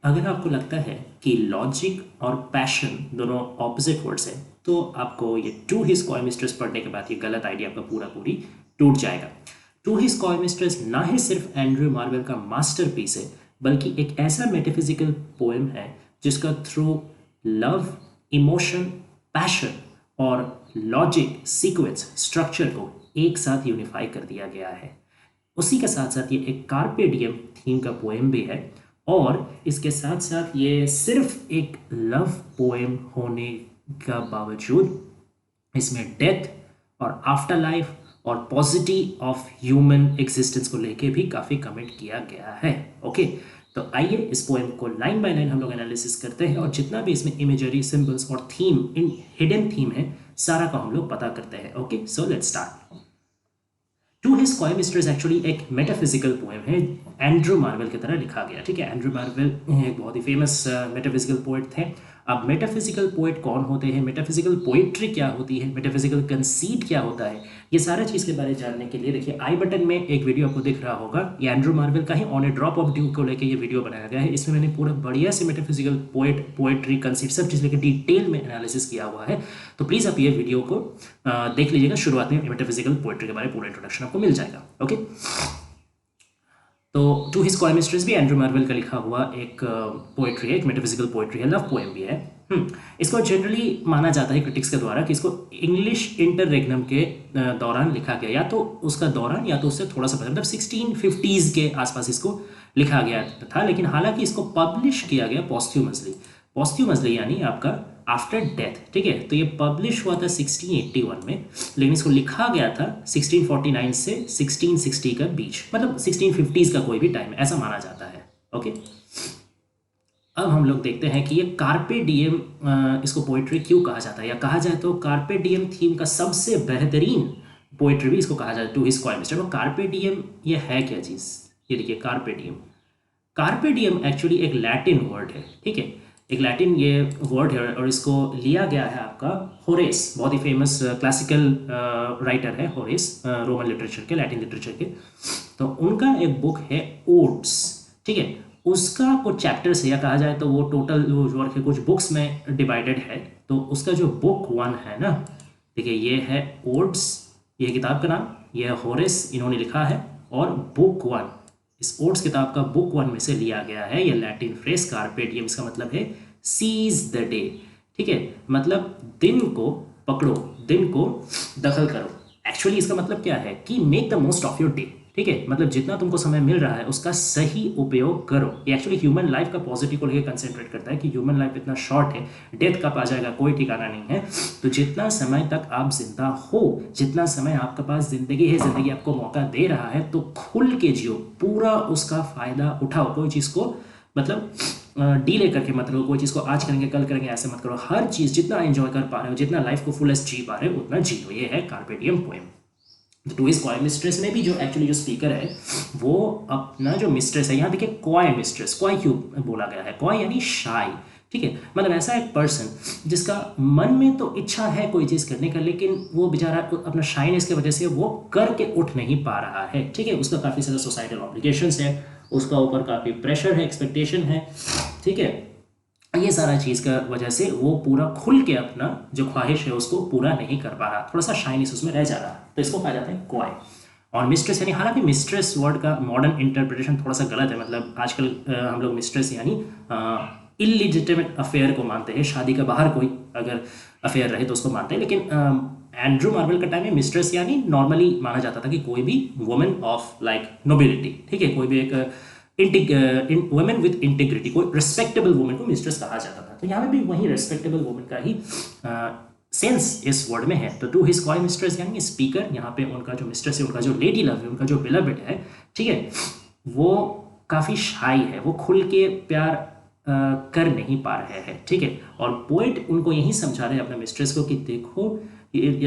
अगर आपको लगता है कि लॉजिक और पैशन दोनों ऑपोजिट वर्ड्स हैं तो आपको ये टू हिज कॉय मिस्ट्रेस पढ़ने के बाद ये गलत आइडिया आपका पूरा पूरी टूट जाएगा। टू हिज कॉय मिस्ट्रेस ना ही सिर्फ एंड्रयू मार्वेल का मास्टरपीस है बल्कि एक ऐसा मेटाफिजिकल पोएम है जिसका थ्रू लव, इमोशन, पैशन और लॉजिक, सीक्वेंस, स्ट्रक्चर को एक साथ यूनिफाई कर दिया गया है। उसी के साथ साथ ये एक कार्पे डियम थीम का पोएम भी है और इसके साथ साथ ये सिर्फ एक लव पोएम होने का बावजूद इसमें डेथ और आफ्टर लाइफ और पॉजिटिव ऑफ ह्यूमन एग्जिस्टेंस को लेके भी काफ़ी कमेंट किया गया है। ओके, तो आइए इस पोएम को लाइन बाय लाइन हम लोग एनालिसिस करते हैं और जितना भी इसमें इमेजरी, सिंबल्स और थीम, इन हिडन थीम है, सारा का हम लोग पता करते हैं। Okay, so let's start. To his coy mistress actually एक मेटाफिजिकल पोएम है, एंड्रू मार्वेल की तरह लिखा गया। ठीक है, एंड्रू मार्वेल एक बहुत ही फेमस मेटाफिजिकल पोएट थे। अब मेटाफिजिकल पोएट कौन होते हैं, मेटाफिजिकल पोएट्री क्या होती है, मेटाफिजिकल कंसीट क्या होता है, ये सारा चीज़ के बारे में जानने के लिए देखिए आई बटन में एक वीडियो आपको दिख रहा होगा। ये एंड्रू मार्वेल का ही on a drop of dew को लेकर ये वीडियो बनाया गया है। इसमें मैंने पूरा बढ़िया से मेटाफिजिकल पोएट्री कंसीट सब चीज़ लेकर डिटेल में एनालिसिस किया हुआ है। तो प्लीज़ आप ये वीडियो को देख लीजिएगा। शुरुआत में मेटाफिजिकल पोएट्री के बारे में पूरा इंट्रोडक्शन आपको मिल जाएगा। ओके, तो टू हिज कॉय मिस्ट्रेस भी एंड्रू मार्वेल का लिखा हुआ एक पोएट्री है, एक मेटाफिजिकल पोएट्री है, लव पोएम भी है। इसको जनरली माना जाता है क्रिटिक्स के द्वारा कि इसको इंग्लिश इंटररेग्नम के दौरान लिखा गया, या तो उसका दौरान या तो उससे थोड़ा सा पहले, मतलब 1650s के आसपास इसको लिखा गया था। लेकिन हालांकि इसको पब्लिश किया गया पॉस्ट्यूमसली यानी आपका आफ्टर डेथ। ठीक है, तो ये पब्लिश हुआ था 1681 में, लेकिन इसको लिखा गया था 1649 से 1660 का बीच, मतलब 1650s का कोई भी टाइम, ऐसा माना जाता है। ओके, अब हम लोग देखते हैं कि ये कार्पे डियम, इसको पोइट्री क्यों कहा जाता है, या कहा जाए तो कार्पे डियम थीम का सबसे बेहतरीन पोइट्री भी इसको कहा जाता है, to his coy mistress. Carpe diem ये है क्या चीज़, ये देखिए carpe diem. Carpe diem actually एक लैटिन वर्ड है। ठीक है, एक लैटिन ये वर्ड है और इसको लिया गया है आपका होरेस, बहुत ही फेमस क्लासिकल राइटर है होरेस, रोमन लिटरेचर के, लैटिन लिटरेचर के। तो उनका एक बुक है ओड्स। ठीक है, उसका कुछ चैप्टर्स है, या कहा जाए तो वो टोटल वर्क है कुछ बुक्स में डिवाइडेड है। तो उसका जो बुक 1 है ना, देखिए ये है ओड्स, ये किताब का नाम, ये है होरेस, इन्होंने लिखा है। और बुक 1, इस ओड्स किताब का बुक 1 में से लिया गया है ये लैटिन फ्रेज कार्पे डियम। इसका मतलब है सीज द डे। ठीक है, मतलब दिन को पकड़ो, दिन को दखल करो। एक्चुअली इसका मतलब क्या है कि make the most of your day. ठीक है, मतलब जितना तुमको समय मिल रहा है उसका सही उपयोग करो। ये एक्चुअली ह्यूमन लाइफ का पॉजिटिव को लेकर कंसेंट्रेट करता है कि ह्यूमन लाइफ इतना शॉर्ट है, डेथ कब आ जाएगा कोई ठिकाना नहीं है। तो जितना समय तक आप जिंदा हो, जितना समय आपके पास जिंदगी है, जिंदगी आपको मौका दे रहा है, तो खुल के जियो, पूरा उसका फायदा उठाओ। कोई चीज़ को मतलब डीले करके मत करो, कोई चीज़ को आज करेंगे कल करेंगे ऐसे मत करो। हर चीज़ जितना एंजॉय कर पा रहे हो, जितना लाइफ को फुलेस्ट जी पा रहे हो, उतना जियो। ये है carpe diem poem. To his coy mistress में भी जो एक्चुअली जो स्पीकर है वो अपना जो मिस्ट्रेस है, यहाँ देखिए कॉय मिस्ट्रेस, कॉय क्यों बोला गया है, कॉय यानी शाय। ठीक है, मतलब ऐसा एक पर्सन जिसका मन में तो इच्छा है कोई चीज़ करने का, लेकिन वो बेचारा अपना शाइनेस की वजह से वो करके उठ नहीं पा रहा है। ठीक है, उसका काफ़ी सारा सोसाइटल ऑब्लिगेशंस है, उसका ऊपर काफ़ी प्रेशर है, एक्सपेक्टेशन है। ठीक है, ये सारा चीज़ का वजह से वो पूरा खुल के अपना जो ख्वाहिश है उसको पूरा नहीं कर पा रहा, थोड़ा सा शाइनिस उसमें रह जा रहा, तो इसको कहा जाता है कॉय। और मिस्ट्रेस यानी, हालांकि मिस्ट्रेस वर्ड का मॉडर्न इंटरप्रिटेशन थोड़ा सा गलत है, मतलब आजकल हम लोग मिस्ट्रेस यानी इलिजिटिमेट अफेयर को मानते हैं, शादी का बाहर कोई अगर अफेयर रहे तो उसको मानते हैं। लेकिन एंड्रू मार्वेल का टाइम में मिस्ट्रेस यानी नॉर्मली माना जाता था कि कोई भी वुमेन ऑफ लाइक नोबिलिटी। ठीक है, कोई भी एक वुमेन विद इंटीग्रिटी, कोई रिस्पेक्टेबल वुमेन को मिस्ट्रेस कहा जाता था। तो यहाँ पे भी वही रिस्पेक्टेबल वुमेन का ही सेंस इस वर्ड में है। तो टू हिज कॉय मिस्ट्रेस यानी स्पीकर, यहाँ पे उनका जो मिस्ट्रेस है, उनका जो लेडी लव है, उनका जो बिलवेड है, ठीक है, वो काफ़ी शाई है, वो खुल के प्यार कर नहीं पा रहे हैं। ठीक है, और पोएट उनको यही समझा रहे हैं अपने मिस्ट्रेस को कि देखो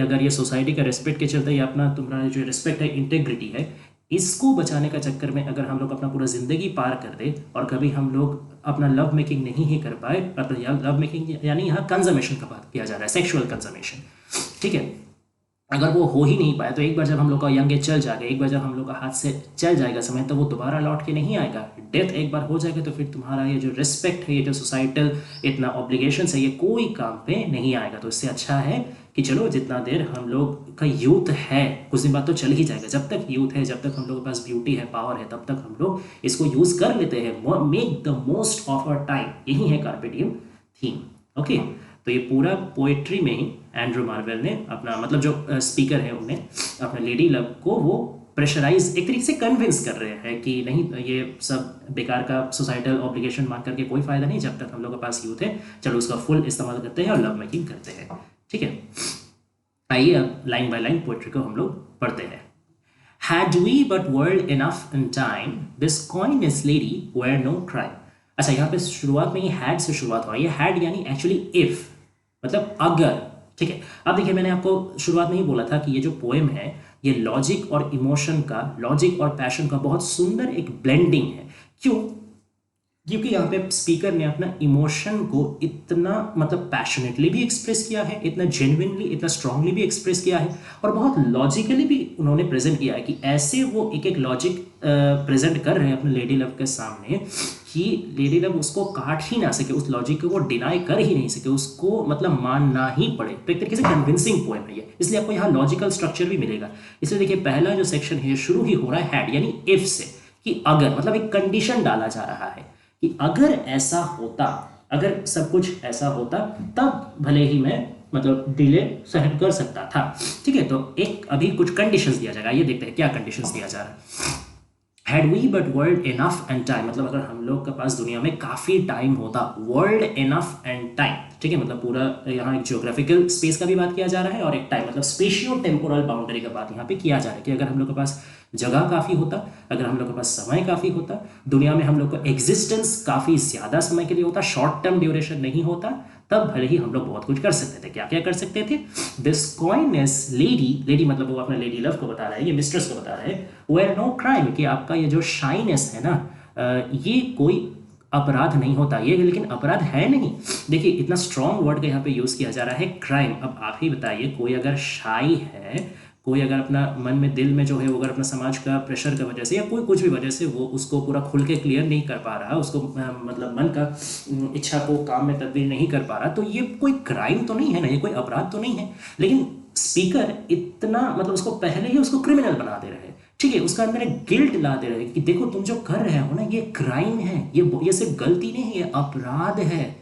अगर ये सोसाइटी का रिस्पेक्ट के चलते, या अपना तुम्हारा जो रिस्पेक्ट है, इंटेग्रिटी है, इसको बचाने का चक्कर में अगर हम लोग अपना पूरा ज़िंदगी पार कर दे और कभी हम लोग अपना लव मेकिंग नहीं ही कर पाए, मतलब यहाँ लव मेकिंग यानी यहाँ कंजर्मेशन का बात किया जा रहा है, सेक्सुअल कंजर्मेशन। ठीक है, अगर वो हो ही नहीं पाया तो एक बार जब हम लोग का यंग एज चल जाएगा, एक बार जब हम लोग का हाथ से चल जाएगा समय, तो वो दोबारा लौट के नहीं आएगा। डेथ एक बार हो जाएगा तो फिर तुम्हारा ये जो रिस्पेक्ट है, ये जो सोसाइटल इतना ऑब्लिगेशंस है, ये कोई काम पे नहीं आएगा। तो इससे अच्छा है कि चलो जितना देर हम लोग का यूथ है, कुछ दिन बाद तो चल ही जाएगा, जब तक यूथ है, जब तक हम लोग के पास ब्यूटी है, पावर है, तब तक हम लोग इसको यूज़ कर लेते हैं। Make the most of our time, यही है कार्पे डिएम थीम। ओके, तो ये पूरा पोएट्री में ही एंड्रू मार्वेल ने अपना, मतलब जो स्पीकर है उन्हें अपने लेडी लव को वो प्रेशराइज, एक तरीके से कन्विंस कर रहे हैं कि नहीं, ये सब बेकार का सोसाइटल ऑब्लिगेशन मान करके कोई फायदा नहीं, जब तक हम लोग के पास यूथ है, चलो उसका फुल इस्तेमाल करते हैं और लव मेकिंग करते हैं। ठीक है, आइए अब लाइन बाय लाइन पोएट्री को हम लोग पढ़ते हैं। Had we but world enough in time, this coyness lady were no crime। अच्छा, यहाँ पे शुरुआत में ही had से शुरुआत हो रही है। had यानी एक्चुअली if, मतलब अगर। ठीक है, अब देखिए मैंने आपको शुरुआत में ही बोला था कि ये जो पोएम है ये लॉजिक और इमोशन का, लॉजिक और पैशन का बहुत सुंदर एक ब्लेंडिंग है। क्यों? क्योंकि यहाँ पे स्पीकर ने अपना इमोशन को इतना, मतलब पैशनेटली भी एक्सप्रेस किया है, इतना जेन्युइनली, इतना स्ट्रांगली भी एक्सप्रेस किया है, और बहुत लॉजिकली भी उन्होंने प्रेजेंट किया है कि ऐसे वो एक एक लॉजिक प्रेजेंट कर रहे हैं अपने लेडी लव के सामने कि लेडी लव उसको काट ही ना सके, उस लॉजिक को वो डिनाई कर ही नहीं सके, उसको मतलब मानना ही पड़े। तो एक तरीके से कन्विंसिंग पोएम है ये, इसलिए आपको यहाँ लॉजिकल स्ट्रक्चर भी मिलेगा। इसलिए देखिए पहला जो सेक्शन है शुरू ही हो रहा है हैड यानी इफ से, कि अगर, मतलब एक कंडीशन डाला जा रहा है कि अगर ऐसा होता, अगर सब कुछ ऐसा होता, तब भले ही मैं मतलब डिले सहन कर सकता था। ठीक है, तो एक अभी कुछ कंडीशंस दिया जाएगा, ये देखते हैं क्या कंडीशंस दिया जा रहा है। Had we but world enough and time, मतलब अगर हम लोग के पास दुनिया में काफ़ी टाइम होता, वर्ल्ड इनफ एंड टाइम। ठीक है, मतलब पूरा यहाँ एक जियोग्राफिकल स्पेस का भी बात किया जा रहा है और एक टाइम, मतलब स्पेशियो टेम्पोरल बाउंड्री का बात यहाँ पे किया जा रहा है कि अगर हम लोग के पास जगह काफ़ी होता, अगर हम लोग के पास समय काफ़ी होता, दुनिया में हम लोग का एग्जिस्टेंस काफ़ी ज़्यादा समय के लिए होता, शॉर्ट टर्म ड्यूरेशन नहीं होता, तब भले ही हम लोग बहुत कुछ कर सकते थे। क्या क्या कर सकते थे? दिस कॉइनेस लेडी, लेडी मतलब वो अपने लेडी लव को बता रहा है, ये मिस्ट्रेस को बता रहा है, वेयर नो क्राइम, कि आपका ये जो शाइनेस है ना, ये कोई अपराध नहीं होता, ये लेकिन अपराध है नहीं। देखिए इतना स्ट्रॉन्ग वर्ड का यहाँ पे यूज़ किया जा रहा है, क्राइम। अब आप ही बताइए, कोई अगर शाई है, कोई अगर अपना मन में, दिल में जो है वो अगर अपना समाज का प्रेशर की वजह से या कोई कुछ भी वजह से वो उसको पूरा खुल के क्लियर नहीं कर पा रहा, उसको मतलब मन का इच्छा को काम में तब्दील नहीं कर पा रहा, तो ये कोई क्राइम तो नहीं है ना, ये कोई अपराध तो नहीं है। लेकिन स्पीकर इतना, मतलब उसको पहले ही उसको क्रिमिनल बना दे रहे हैं। ठीक है, उसका अंदर एक गिल्ट ला दे रहे हैं कि देखो तुम जो कर रहे हो ना, ये क्राइम है, ये सिर्फ गलती नहीं है, ये अपराध है,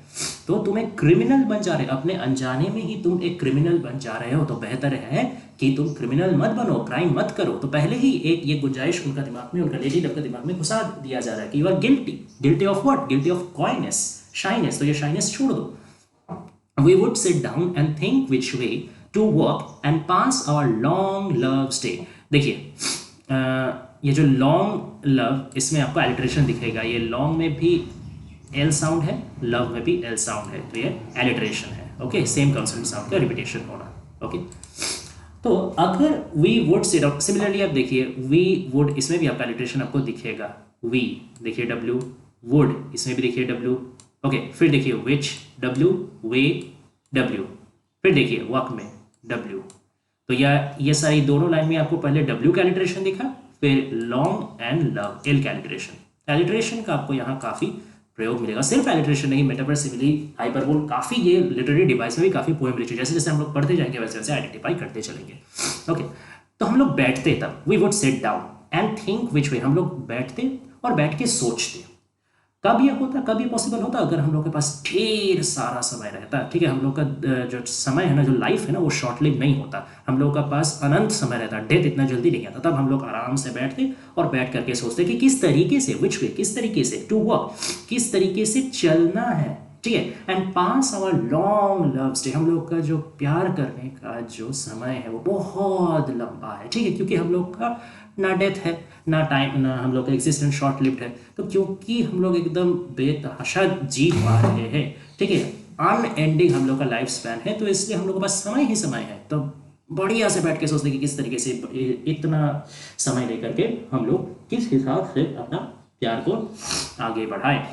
तो तुम एक क्रिमिनल बन जा रहे हो, अपने अनजाने में ही तुम एक क्रिमिनल बन जा रहे हो। तो बेहतर है कि तुम क्रिमिनल मत बनो, क्राइम मत करो। तो पहले ही एक ये गुंजाइश उनका दिमाग में, उनका लेडी लव के दिमाग में घुसा दिया जा रहा है कि you are guilty. Guilty of what? Guilty of coyness, shyness. तो ये शाइनेस छोड़ दो। We would sit down and think which way to walk and pass our long love's day। देखिए ये जो लॉन्ग लव, इसमें आपको एलिट्रेशन दिखेगा। ये लॉन्ग में भी एल साउंड है, लव में भी एल साउंड है, तो ये एलिट्रेशन है। ओके, सेम कंसोनेंट साउंड का रिपीटेशन होना। ओके, तो अगर we would sit down, similarly आप देखिए वी वुड, इसमें भी आपका एलिट्रेशन आपको दिखेगा। वी देखिए डब्ल्यू, वुड इसमें भी देखिए डब्ल्यू। ओके, फिर देखिए विच डब्ल्यू, वे डब्ल्यू, फिर देखिए वक में डब्ल्यू। तो ये सारी दोनों लाइन में आपको पहले डब्ल्यू का एलिट्रेशन दिखा, फिर लॉन्ग एंड लव एल का एलिट्रेशन। एलिट्रेशन का आपको यहाँ काफ़ी प्रयोग मिलेगा। सिर्फ एलिट्रेशन नहीं, मेटाफर, सिमिली, हाइपरबोल, काफ़ी ये लिटरेरी डिवाइस में भी काफ़ी पोएम लिखी, जैसे जैसे हम लोग पढ़ते जाएंगे वैसे वैसे आइडेंटिफाई करते चलेंगे। ओके, तो हम लोग बैठते, तब we would sit down and think which way, हम लोग बैठते और बैठ के सोचते। कब यह होता, कब ये पॉसिबल होता? अगर हम लोग के पास ढेर सारा समय रहता। ठीक है, हम लोग का जो समय है ना, जो लाइफ है ना, वो शॉर्ट लिव नहीं होता, हम लोग का पास अनंत समय रहता, डेथ इतना जल्दी नहीं आता। तब हम लोग आराम से बैठते और बैठ करके सोचते कि किस तरीके से, विच वे, किस तरीके से, टू वर्क, किस तरीके से चलना है। ठीक है, and pass our long love's day, हम लोग का जो प्यार करने का जो समय है वो बहुत लंबा है। ठीक है, क्योंकि हम लोग का ना डेथ है, ना टाइम, ना हम लोग का एग्जिस्टेंस शॉर्ट लिव्ड है। तो क्योंकि हम लोग एकदम बेतहाशा जी पा रहे हैं, ठीक है, अनएंडिंग हम लोग का लाइफ स्पैन है, तो इसलिए हम लोग के पास समय ही समय है। तो बढ़िया से बैठ के सोचते कि किस तरीके से इतना समय लेकर के हम लोग किस हिसाब से अपना प्यार को आगे बढ़ाएं।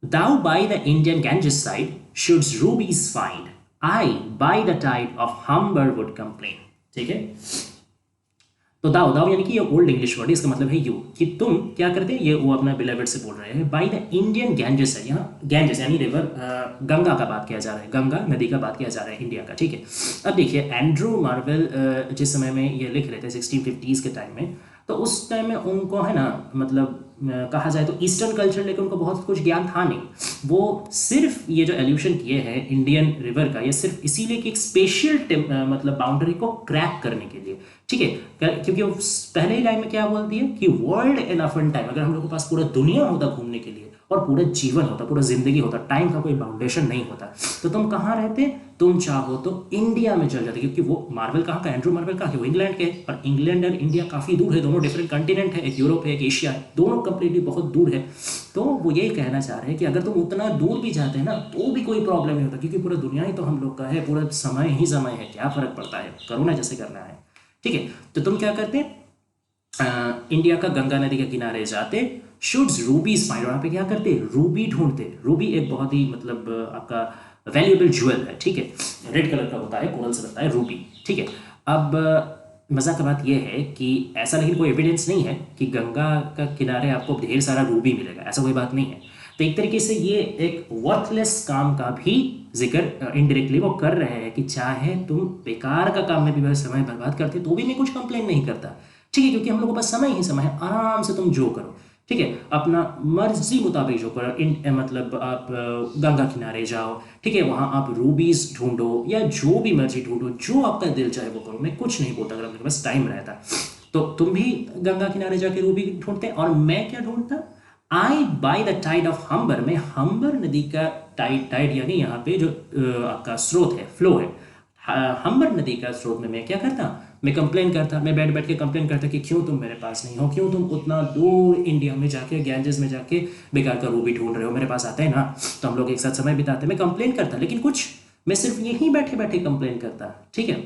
Thou by the Indian Ganges side shouldst rubies find, I by the tide of Humber would complain. ठीक है, तो दाओ दाओ यानी कि ये ओल्ड इंग्लिश वर्ड है, इसका मतलब है यू, कि तुम क्या करते हैं, ये वो अपना बिलेवेड से बोल रहे हैं। बाय द इंडियन गैंजेस है, यहाँ गैंजेस यानी रिवर, गंगा का बात किया जा रहा है, गंगा नदी का बात किया जा रहा है इंडिया का। ठीक है, अब देखिए एंड्रू मार्वेल जिस समय में ये लिख रहे थे 1650s के टाइम में, तो उस टाइम में उनको है ना, मतलब कहा जाए तो ईस्टर्न कल्चर लेकर उनको बहुत कुछ ज्ञान था नहीं। वो सिर्फ ये जो एल्यूशन किए हैं इंडियन रिवर का, ये सिर्फ इसीलिए कि एक स्पेशल मतलब बाउंड्री को क्रैक करने के लिए। ठीक है, क्योंकि वो पहले ही लाइन में क्या बोलती है कि वर्ल्ड इनफ इन टाइम, अगर हम लोग के पास पूरा दुनिया होता घूमने के लिए और पूरा जीवन होता, पूरा जिंदगी होता, टाइम का कोई बाउंडेशन नहीं होता, तो तुम कहाँ रहते, तुम चाहो तो इंडिया में चल जाते। क्योंकि वो मार्वल कहाँ का, एंड्रू मार्वल कहाँ के, वो इंग्लैंड के, और इंग्लैंड और इंडिया काफ़ी दूर है, दोनों डिफरेंट कंटिनेंट है, एक यूरोप है एक एशिया है, दोनों कंप्लीटली बहुत दूर है। तो वो यही कहना चाह रहे हैं कि अगर तुम उतना दूर भी जाते हैं ना तो भी कोई प्रॉब्लम नहीं होता, क्योंकि पूरा दुनिया ही तो हम लोग का है, पूरा समय ही समय है, क्या फर्क पड़ता है, करो ना जैसे करना है। ठीक है, तो तुम क्या करते, इंडिया का गंगा नदी के किनारे जाते, शुड्स रूबीज फाइंड, वहाँ पे क्या करते, रूबी ढूंढते। रूबी एक बहुत ही मतलब आपका वैल्यूएबल ज्वेल है। ठीक है, रेड कलर का होता है, कोरल से बनता है रूबी। ठीक है, अब मज़ा का बात यह है कि ऐसा लेकिन कोई एविडेंस नहीं है कि गंगा का किनारे आपको ढेर सारा रूबी मिलेगा, ऐसा कोई बात नहीं है। तो एक तरीके से ये एक वर्थलेस काम का भी जिक्र इनडायरेक्टली वो कर रहे हैं कि चाहे तुम बेकार का काम में भी समय बर्बाद करते तो भी मैं कुछ कंप्लेन नहीं करता। ठीक है, क्योंकि हम लोगों के पास समय ही समय है, आराम से तुम जो करो। ठीक है, अपना मर्जी मुताबिक जो करो, मतलब आप गंगा किनारे जाओ, ठीक है, वहाँ आप रूबीज ढूंढो या जो भी मर्जी ढूंढो, जो आपका दिल चाहे वो करो, मैं कुछ नहीं बोलता अगर आपके पास टाइम रहता। तो तुम भी गंगा किनारे जाके रूबी ढूंढते, और मैं क्या ढूंढता, I by the tide of Humber, में हम्बर नदी का टाइड, टाइड यानी यहाँ पे जो आपका स्रोत है, फ्लो है, हम्बर नदी का स्रोत में मैं क्या करता, मैं कंप्लेन करता, मैं बैठ बैठ के कंप्लेन करता कि क्यों तुम मेरे पास नहीं हो, क्यों तुम उतना दूर इंडिया में जाके गैंजेस में जाके बेकार का रूबी ढूंढ रहे हो, मेरे पास आते हैं ना तो हम लोग एक साथ समय बिताते। मैं कंप्लेन करता, लेकिन कुछ मैं सिर्फ यहीं बैठे बैठे कंप्लेन करता। ठीक है,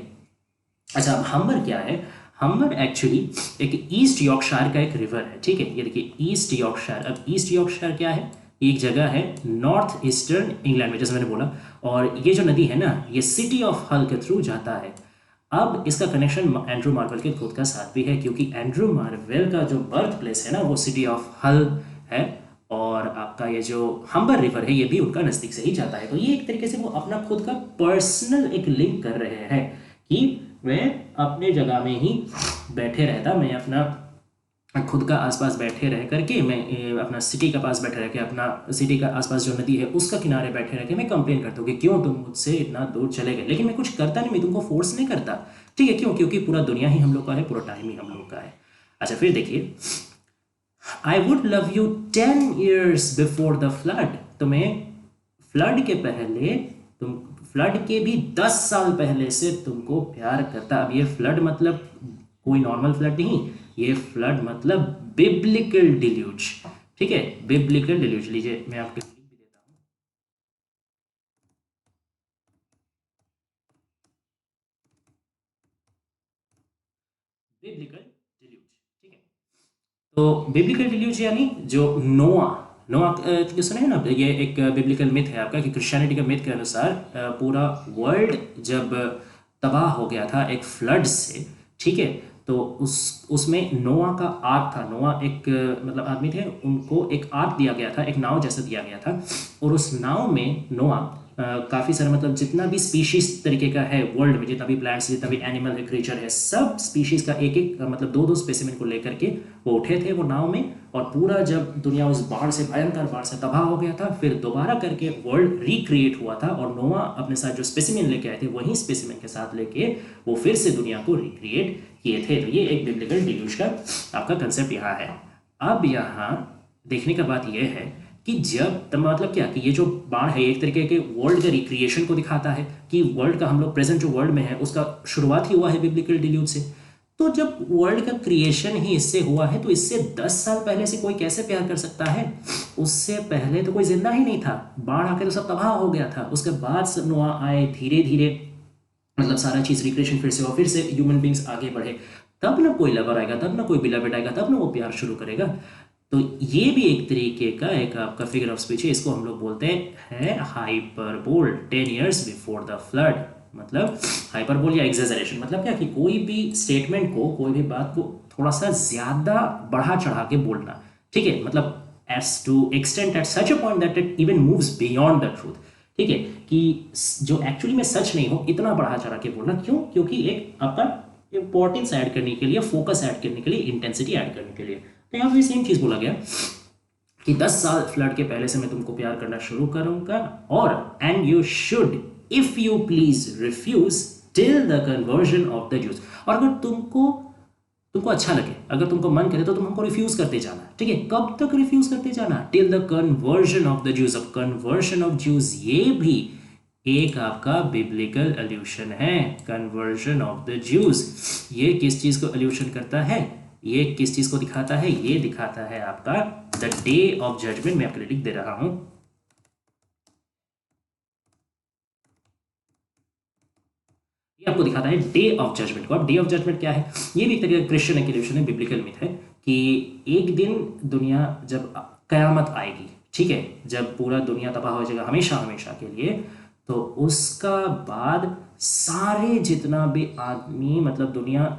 अच्छा अब हम्बर क्या है, हम्बर एक्चुअली एक ईस्ट यॉर्कशायर का एक रिवर है। ठीक है, ये देखिए ईस्ट यॉर्कशायर। अब ईस्ट यॉर्कशायर क्या है, एक जगह है नॉर्थ ईस्टर्न इंग्लैंड में, जैसे मैंने बोला, और ये जो नदी है ना, ये सिटी ऑफ हल के थ्रू जाता है। अब इसका कनेक्शन एंड्रू मार्वेल के खुद का साथ भी है, क्योंकि एंड्रू मार्वेल का जो बर्थ प्लेस है ना वो सिटी ऑफ हल है, और आपका ये जो हम्बर रिवर है ये भी उनका नज़दीक से ही जाता है। तो ये एक तरीके से वो अपना खुद का पर्सनल एक लिंक कर रहे हैं कि मैं अपने जगह में ही बैठे रहता, मैं अपना खुद का आसपास बैठे रह करके, मैं अपना सिटी का पास बैठे रह के, अपना सिटी का आसपास जो नदी है उसका किनारे बैठे रह के मैं कंप्लेन करता हूँ कि क्यों तुम मुझसे इतना दूर चले गए, लेकिन मैं कुछ करता नहीं, मैं तुमको फोर्स नहीं करता। ठीक है, क्यों, क्योंकि पूरा दुनिया ही हम लोग का है, पूरा टाइम ही हम लोग का है। अच्छा फिर देखिए, I would love you 10 years before the flood, तो मैं फ्लड के पहले, तुम फ्लड के भी 10 साल पहले से तुमको प्यार करता। अब ये फ्लड मतलब कोई नॉर्मल फ्लड नहीं, ये फ्लड मतलब बिब्लिकल डिल्यूज। ठीक है, बिब्लिकल डिल्यूज, लीजिए मैं आपको लिख भी देता हूँ, बिब्लिकल डिल्यूज। ठीक है, तो बिब्लिकल डिल्यूज यानी जो नोआ, नोआ तो सुना है ना, ये एक बिब्लिकल मिथ है आपका, कि क्रिश्चियनिटी का मिथ के अनुसार पूरा वर्ल्ड जब तबाह हो गया था एक फ्लड से। ठीक है, तो उसमें नोआ का आर्क था, नोआ एक मतलब आदमी थे, उनको एक आर्क दिया गया था, एक नाव जैसा दिया गया था, और उस नाव में नोआ काफ़ी सारा मतलब जितना भी स्पीशीज तरीके का है वर्ल्ड में, जितना भी प्लांट्स, जितना भी एनिमल है, क्रीचर है, सब स्पीशीज का एक एक मतलब दो दो स्पेसिमेन को लेकर के वो उठे थे वो नाव में, और पूरा जब दुनिया उस बाढ़ से, भयंकर बाढ़ से तबाह हो गया था, फिर दोबारा करके वर्ल्ड रिक्रिएट हुआ था, और नोआ अपने साथ जो स्पेसिमेन लेके आए थे वही स्पेसिमेन के साथ लेके वो फिर से दुनिया को रिक्रिएट किए थे। तो ये एक बिब्लिकल डिल्यूज का आपका कंसेप्ट यहाँ है। अब यहाँ देखने का बात यह है कि जब तब मतलब क्या, कि ये जो बाढ़ है एक तरीके के वर्ल्ड के रिक्रिएशन को दिखाता है, कि वर्ल्ड का हम लोग प्रेजेंट जो वर्ल्ड में है उसका शुरुआत ही हुआ है बिब्लिकल डिल्यूज से। तो जब वर्ल्ड का क्रिएशन ही इससे हुआ है, तो इससे 10 साल पहले से कोई कैसे प्यार कर सकता है, उससे पहले तो कोई जिंदा ही नहीं था, बाढ़ आके तो सब तबाह हो गया था, उसके बाद सब नोआ आए, धीरे धीरे मतलब सारा चीज़ रिक्रिएशन फिर से हुआ, फिर से ह्यूमन बींग्स आगे बढ़े, तब ना कोई लवर आएगा, तब ना कोई बिलवेड आएगा, तब ना वो प्यार शुरू करेगा। तो ये भी एक तरीके का एक आपका फिगर ऑफ स्पीच है। इसको हम लोग बोलते हैं hyperbole, 10 years before the flood. मतलब हाइपरबोल या एग्जेजरेशन मतलब क्या कि कोई भी स्टेटमेंट को, कोई भी बात को थोड़ा सा ज्यादा बढ़ा चढ़ा के बोलना, ठीक है, मतलब as to extent at such a point that it even moves beyond the truth, ठीक है, कि जो एक्चुअली में सच नहीं हो इतना बढ़ा चढ़ा के बोलना। क्यों? क्योंकि एक आपका इंपॉर्टेंस ऐड करने के लिए, फोकस ऐड करने के लिए, इंटेंसिटी ऐड करने के लिए। तो यहाँ पे सेम चीज बोला गया कि 10 साल फ्लड के पहले से मैं तुमको प्यार करना शुरू करूंगा, और and you should if you please refuse till the conversion of the Jews. और अगर तुमको अच्छा लगे, अगर तुमको मन करे तो तुम हमको रिफ्यूज करते जाना, ठीक है। कब तक रिफ्यूज करते जाना? Till the conversion of the Jews. अब कन्वर्जन ऑफ ज्यूज ये भी एक आपका बिब्लिकल एल्यूशन है। कन्वर्जन ऑफ द ज्यूज ये किस चीज को एल्यूशन करता है? ये किस चीज को दिखाता है? ये दिखाता है आपका द डे ऑफ जजमेंट। मैं आपके लिए लिख दे रहा हूं, ये आपको दिखाता है डे ऑफ जजमेंट को। अब डे ऑफ जजमेंट क्या है? ये भी एक तरीके का क्रिश्चियन एल्यूशन है, बिब्लिकल मिथ है कि एक दिन दुनिया जब कयामत आएगी, ठीक है, जब पूरा दुनिया तबाह हो जाएगा हमेशा हमेशा के लिए, तो उसका बाद सारे जितना भी आदमी, मतलब दुनिया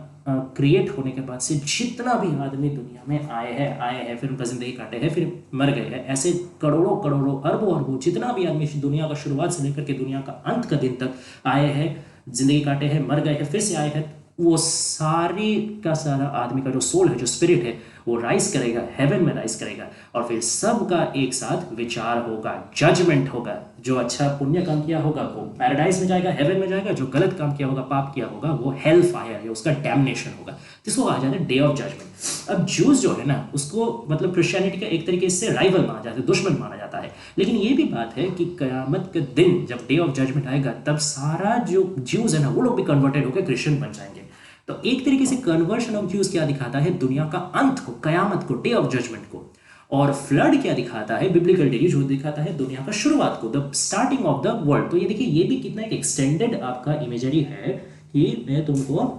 क्रिएट होने के बाद से जितना भी आदमी दुनिया में आए हैं, फिर उनका जिंदगी काटे हैं, फिर मर गए हैं, ऐसे करोड़ों करोड़ों अरबों अरबों जितना भी आदमी दुनिया का शुरुआत से लेकर के दुनिया का अंत का दिन तक आए हैं, जिंदगी काटे हैं, मर गए हैं, फिर से आए हैं, वो सारी का सारा आदमी का जो सोल है, जो स्पिरिट है, वो राइज करेगा, हेवन में राइज करेगा, और फिर सबका एक साथ विचार होगा, जजमेंट होगा। जो अच्छा पुण्य काम किया होगा वो पैराडाइज में जाएगा, हेवन में जाएगा, जो गलत काम किया होगा, पाप किया होगा, वो हेल फायर है, उसका डैमनेशन होगा। जिसको कहा जाता है डे ऑफ जजमेंट। अब जूस जो है ना, उसको मतलब क्रिश्चियनिटी का एक तरीके से राइवल माना जाता है, दुश्मन माना जाता है। लेकिन ये भी बात है कि कयामत के दिन जब डे ऑफ जजमेंट आएगा, तब सारा जो ज्यूज है ना, वो लोग भी कन्वर्टेड होकर क्रिश्चियन बन जाएंगे। तो एक तरीके से कन्वर्शन ऑफ ज्यूज क्या दिखाता है? दुनिया का अंत को, कयामत को, डे ऑफ जजमेंट को। और फ्लड क्या दिखाता है? बिब्लिकल डे जो दिखाता है दुनिया का शुरुआत को, the starting of the world. तो ये देखिए, ये भी कितना एक एक्सटेंडेड आपका इमेजरी है कि मैं तुमको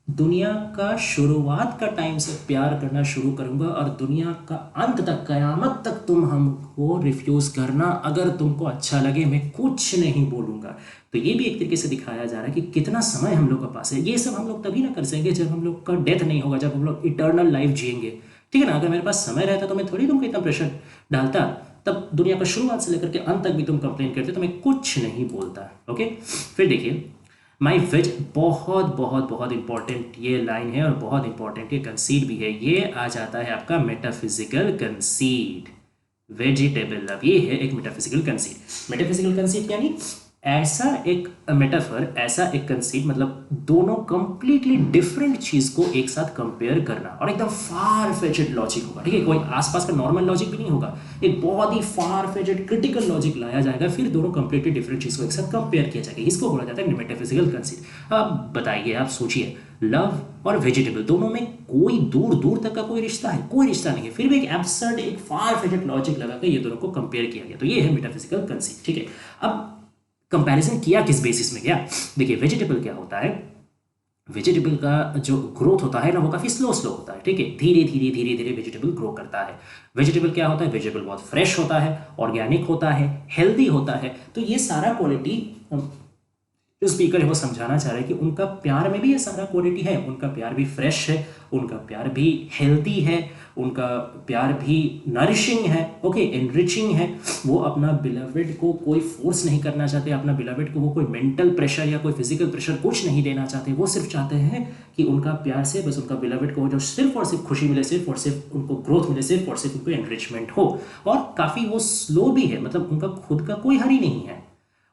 दुनिया का शुरुआत का टाइम से प्यार करना शुरू करूंगा, और दुनिया का अंत तक, कयामत तक तुम हमको रिफ्यूज करना, अगर तुमको अच्छा लगे, मैं कुछ नहीं बोलूंगा। तो ये भी एक तरीके से दिखाया जा रहा है कि कितना समय हम लोग के पास है। ये सब हम लोग तभी ना कर सकेंगे जब हम लोग का डेथ नहीं होगा, जब हम लोग इटर्नल लाइफ जिएंगे, ठीक है ना। अगर मेरे पास समय रहता तो मैं थोड़ी तुमको इतना प्रेशर डालता। तब दुनिया का शुरुआत से लेकर के अंत तक भी तुम कंप्लेन करते तो मैं कुछ नहीं बोलता। ओके, फिर देखिए माई वेज, बहुत बहुत बहुत इंपॉर्टेंट ये लाइन है, और बहुत इंपॉर्टेंट ये कंसीड भी है। ये आ जाता है आपका मेटाफिजिकल कंसीड। वेजिटेबल लव, ये है एक मेटाफिजिकल कंसीड। मेटाफिजिकल कंसीड यानी ऐसा एक मेटाफर, ऐसा एक कंसीड, मतलब दोनों कंप्लीटली डिफरेंट चीज को एक साथ कंपेयर करना, और एकदम फार फेचेड लॉजिक होगा, ठीक है। कोई आसपास का नॉर्मल लॉजिक भी नहीं होगा, एक बहुत ही फार फेचेड क्रिटिकल लॉजिक लाया जाएगा, फिर दोनों कंप्लीटली डिफरेंट चीज को एक साथ कंपेयर किया जाएगा। इसको बोला जाता है मेटाफिजिकल कंसीड। अब बताइए, आप सोचिए, लव और वेजिटेबल दोनों में कोई दूर दूर तक का कोई रिश्ता है? कोई रिश्ता नहीं है, फिर भी एक एब्सर्ड, एक फार फेचेड लॉजिक लगाकर ये दोनों को कंपेयर किया गया। तो ये है मेटाफिजिकल कंसीड, ठीक है। अब कंपैरिजन किया किस बेसिस में गया? देखिए, वेजिटेबल क्या होता है? वेजिटेबल का जो ग्रोथ होता है ना, वो काफ़ी स्लो होता है, ठीक है। धीरे धीरे धीरे धीरे वेजिटेबल ग्रो करता है। वेजिटेबल क्या होता है? वेजिटेबल बहुत फ्रेश होता है, ऑर्गेनिक होता है, हेल्दी होता है। तो ये सारा क्वालिटी जो स्पीकर है वो समझाना चाह रहे हैं कि उनका प्यार में भी ये सारा क्वालिटी है। उनका प्यार भी फ्रेश है, उनका प्यार भी हेल्दी है, उनका प्यार भी नरिशिंग है, ओके, एनरिचिंग है। वो अपना बिलवेड को कोई फोर्स नहीं करना चाहते, अपना बिलवेड को वो कोई मेंटल प्रेशर या कोई फिजिकल प्रेशर कुछ नहीं देना चाहते। वो सिर्फ चाहते हैं कि उनका प्यार से बस उनका बिलवेड को जो सिर्फ और सिर्फ खुशी मिले, सिर्फ और सिर्फ उनको ग्रोथ मिले, सिर्फ और सिर्फ उनको एनरिचमेंट हो। और काफ़ी वो स्लो भी है, मतलब उनका खुद का कोई हरी नहीं है।